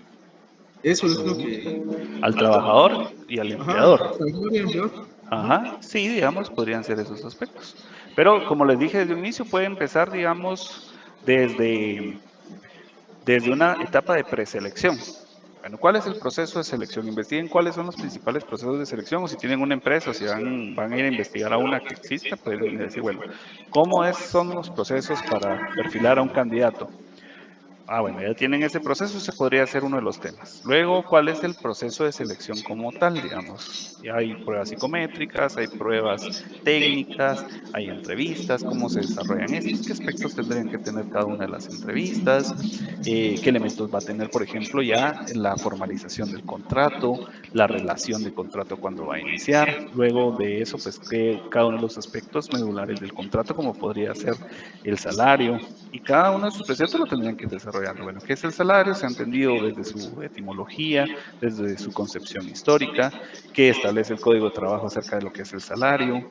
eso es lo que... Al trabajador y al empleador. Ajá, Sí, digamos, podrían ser esos aspectos. Pero como les dije desde un inicio, puede empezar, digamos, desde una etapa de preselección. Bueno, ¿cuál es el proceso de selección? Investiguen cuáles son los principales procesos de selección, o si tienen una empresa, o si van a ir a investigar a una que exista, pueden decir, bueno, ¿cómo son los procesos para perfilar a un candidato? Bueno, ya tienen ese proceso, ese podría ser uno de los temas. Luego, ¿cuál es el proceso de selección como tal, digamos? Ya hay pruebas psicométricas, hay pruebas técnicas, hay entrevistas, cómo se desarrollan estos, qué aspectos tendrían que tener cada una de las entrevistas, qué elementos va a tener, por ejemplo, ya la formalización del contrato, la relación de contrato cuando va a iniciar. Luego de eso, pues, que cada uno de los aspectos medulares del contrato, como podría ser el salario, y cada uno de sus preceptos lo tendrían que ir desarrollando. Bueno, ¿qué es el salario? Se ha entendido desde su etimología, desde su concepción histórica, qué establece el Código de Trabajo acerca de lo que es el salario,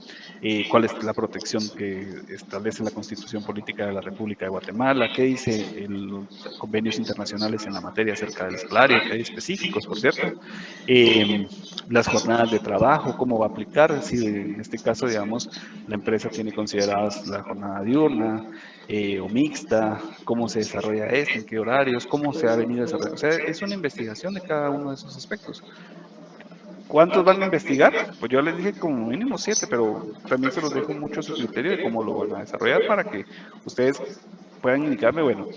cuál es la protección que establece la Constitución Política de la República de Guatemala, qué dice los convenios internacionales en la materia acerca del salario, que hay específicos, por cierto, las jornadas de trabajo, cómo va a aplicar, si en este caso, digamos, la empresa tiene consideradas la jornada diurna, o mixta, cómo se desarrolla esto, en qué horarios, cómo se ha venido desarrollando. O sea, es una investigación de cada uno de esos aspectos. ¿Cuántos van a investigar? Pues yo les dije como mínimo 7, pero también se los dejo mucho a su criterio de cómo lo van a desarrollar para que ustedes puedan indicarme, bueno,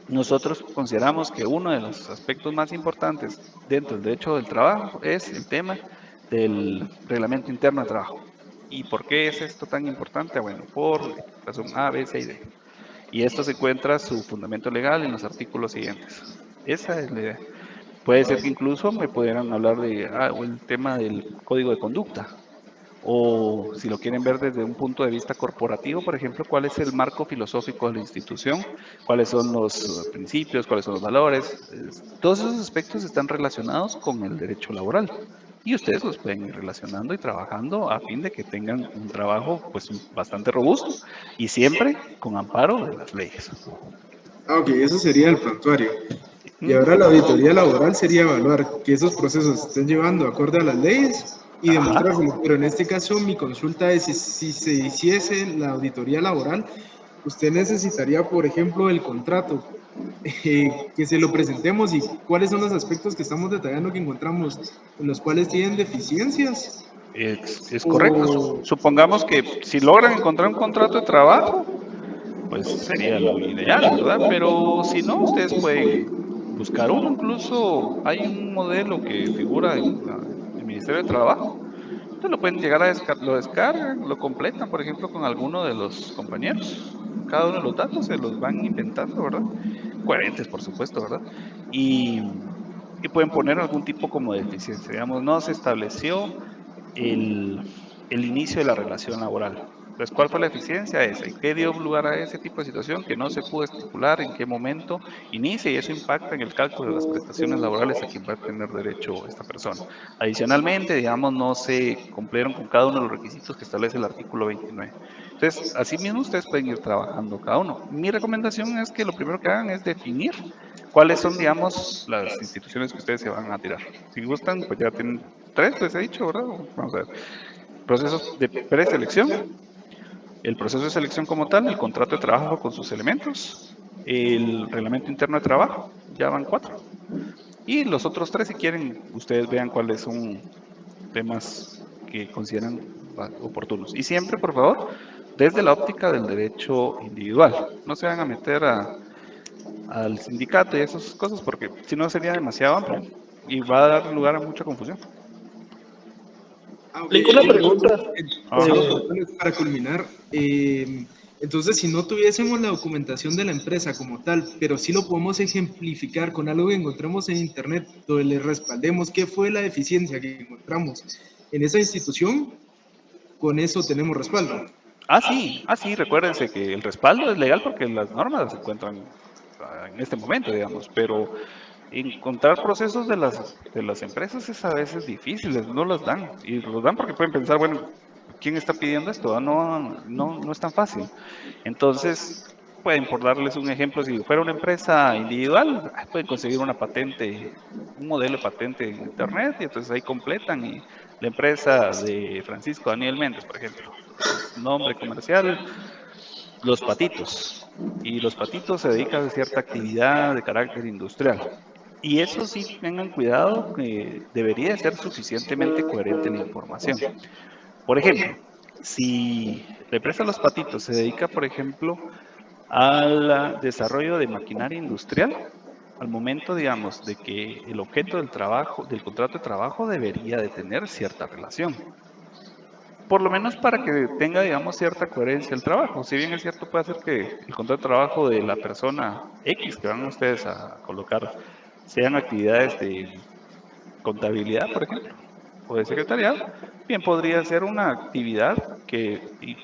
nosotros consideramos que uno de los aspectos más importantes dentro del derecho del trabajo es el tema del reglamento interno de trabajo. ¿Y por qué es esto tan importante? Bueno, por razón A, B, C y D. Y esto se encuentra su fundamento legal en los artículos siguientes. Esa es la idea. Puede ser que incluso me pudieran hablar de el tema del código de conducta. O si lo quieren ver desde un punto de vista corporativo, por ejemplo, cuál es el marco filosófico de la institución, cuáles son los principios, cuáles son los valores. Todos esos aspectos están relacionados con el derecho laboral. Y ustedes los pueden ir relacionando y trabajando a fin de que tengan un trabajo pues bastante robusto y siempre con amparo de las leyes. Ok, eso sería el prontuario. Y ahora la auditoría laboral sería evaluar que esos procesos se estén llevando acorde a las leyes y demostrárselo. Pero en este caso mi consulta es si se hiciese la auditoría laboral, usted necesitaría, por ejemplo, el contrato, que se lo presentemos y cuáles son los aspectos que estamos detallando que encontramos en los cuales tienen deficiencias. Es correcto. Supongamos que si logran encontrar un contrato de trabajo, pues sería lo ideal, ¿verdad? Pero si no, ustedes pueden buscar uno. Incluso hay un modelo que figura en el Ministerio de Trabajo. Ustedes lo pueden llegar a descargar, lo descargan, lo completan, por ejemplo, con alguno de los compañeros. Cada uno de los datos se los van inventando, ¿verdad? Coherentes, por supuesto, ¿verdad? Y pueden poner algún tipo como de deficiencia. Digamos, no se estableció el inicio de la relación laboral. Entonces, ¿cuál fue la eficiencia esa? ¿Y qué dio lugar a ese tipo de situación que no se pudo estipular en qué momento inicia y eso impacta en el cálculo de las prestaciones laborales a quien va a tener derecho esta persona? Adicionalmente, digamos, no se cumplieron con cada uno de los requisitos que establece el artículo 29. Entonces, así mismo ustedes pueden ir trabajando cada uno. Mi recomendación es que lo primero que hagan es definir cuáles son, digamos, las instituciones que ustedes se van a tirar. Si gustan, pues ya tienen 3, les he dicho, ¿verdad? Vamos a ver. Procesos de preselección, el proceso de selección como tal, el contrato de trabajo con sus elementos, el reglamento interno de trabajo, ya van 4. Y los otros 3, si quieren, ustedes vean cuáles son temas que consideran oportunos. Y siempre, por favor, desde la óptica del derecho individual. No se van a meter al sindicato y esas cosas, porque si no sería demasiado amplio y va a dar lugar a mucha confusión. Una pregunta. Para culminar, entonces si no tuviésemos la documentación de la empresa como tal, pero sí lo podemos ejemplificar con algo que encontremos en internet, donde le respaldemos qué fue la deficiencia que encontramos en esa institución, con eso tenemos respaldo. Sí, recuérdense que el respaldo es legal porque las normas se encuentran en este momento, digamos, pero encontrar procesos de las empresas es a veces difícil, no los dan, y los dan porque pueden pensar, bueno, ¿quién está pidiendo esto? No es tan fácil. Entonces, pueden, por darles un ejemplo, si fuera una empresa individual, pueden conseguir una patente, un modelo de patente en internet, y entonces ahí completan, y la empresa de Francisco Daniel Méndez, por ejemplo, entonces, nombre comercial, Los Patitos, y Los Patitos se dedican a cierta actividad de carácter industrial. Y eso sí, tengan cuidado, que debería ser suficientemente coherente la información. Por ejemplo, si la empresa Los Patitos se dedica, por ejemplo, al desarrollo de maquinaria industrial, al momento, digamos, de que el objeto del trabajo, del contrato de trabajo debería de tener cierta relación. Por lo menos para que tenga, digamos, cierta coherencia el trabajo. Si bien es cierto, puede ser que el contrato de trabajo de la persona X que van ustedes a colocar sean actividades de contabilidad, por ejemplo, o de secretariado, bien podría ser una actividad que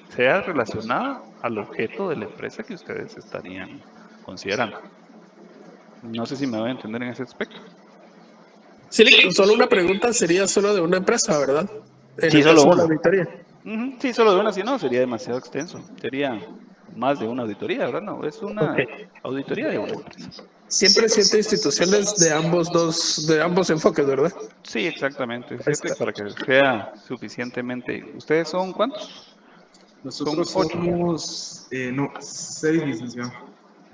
sea relacionada al objeto de la empresa que ustedes estarían considerando. No sé si me voy a entender en ese aspecto. Sí, solo una pregunta, sería solo de una empresa, ¿verdad? En Sí, el solo caso de una. la auditoría. Sí, solo de una, si no, sería demasiado extenso. Sería más de una auditoría, ¿verdad? No, es una auditoría de una empresa. Siempre 7 instituciones de ambos enfoques, ¿verdad? Sí, exactamente. 7 para que sea suficientemente. ¿Ustedes son cuántos? Nosotros Son 8. somos, no, 6, licenciado.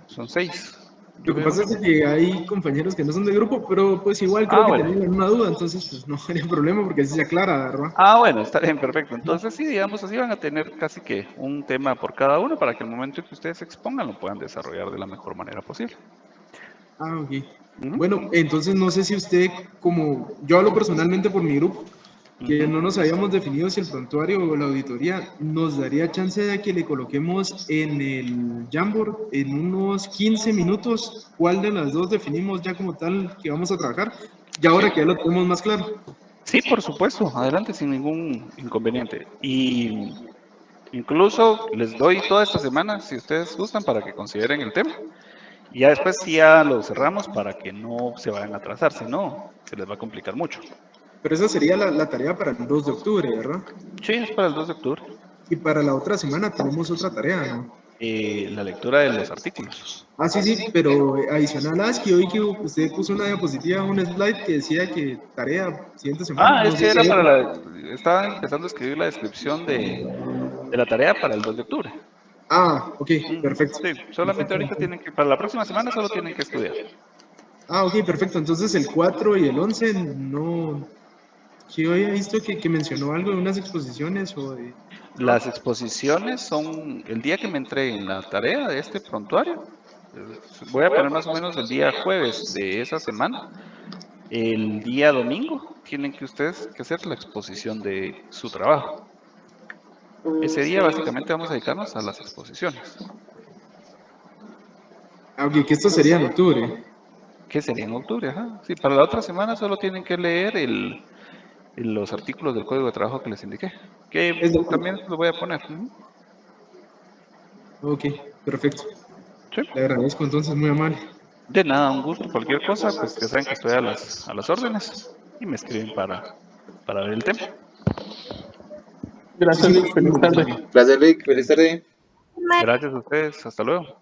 Son 6. Lo que pasa es que hay compañeros que no son de grupo, pero pues igual creo que tenían una duda, entonces pues no habría problema porque así se aclara, ¿verdad? Bueno, está bien, perfecto. Entonces sí, digamos así, van a tener casi que un tema por cada uno para que el momento en que ustedes se expongan lo puedan desarrollar de la mejor manera posible. Ok. Bueno, entonces no sé si usted, como yo hablo personalmente por mi grupo, que no nos habíamos definido si el prontuario o la auditoría nos daría chance de que le coloquemos en el Jamboard en unos 15 minutos cuál de las dos definimos ya como tal que vamos a trabajar, y ahora que ya lo tenemos más claro. Sí, por supuesto, adelante sin ningún inconveniente. Y incluso les doy toda esta semana, si ustedes gustan, para que consideren el tema. Y ya después sí ya lo cerramos para que no se vayan a atrasar, si no, se les va a complicar mucho. Pero esa sería la tarea para el 2 de octubre, ¿verdad? Sí, es para el 2 de octubre. Y para la otra semana tenemos otra tarea, ¿no? La lectura de los artículos. Sí, pero adicional a que hoy que usted puso una diapositiva, un slide que decía que tarea siguiente semana. Es que era estaba empezando a escribir la descripción de la tarea para el 2 de octubre. Ok, perfecto. Sí, solamente ahorita tienen que, para la próxima semana solo tienen que estudiar. Ok, perfecto. Entonces el 4 y el 11 no... Que yo había visto que mencionó algo de unas exposiciones o de... Las exposiciones son el día que me entreguen la tarea de este prontuario. Voy a poner más o menos el día jueves de esa semana. El día domingo tienen que ustedes que hacer la exposición de su trabajo. Ese día básicamente vamos a dedicarnos a las exposiciones. Ok, que esto sería en octubre. ¿Qué sería en octubre? Ajá. Sí, para la otra semana solo tienen que leer los artículos del Código de Trabajo que les indiqué. Que también lo voy a poner. Ok, perfecto. Sí. Le agradezco entonces, muy amable. De nada, un gusto. Cualquier cosa, pues ya saben que estoy a las órdenes y me escriben para ver el tema. Gracias, Luis. Feliz tarde. Gracias, Luis. Feliz tarde. Gracias a ustedes. Hasta luego.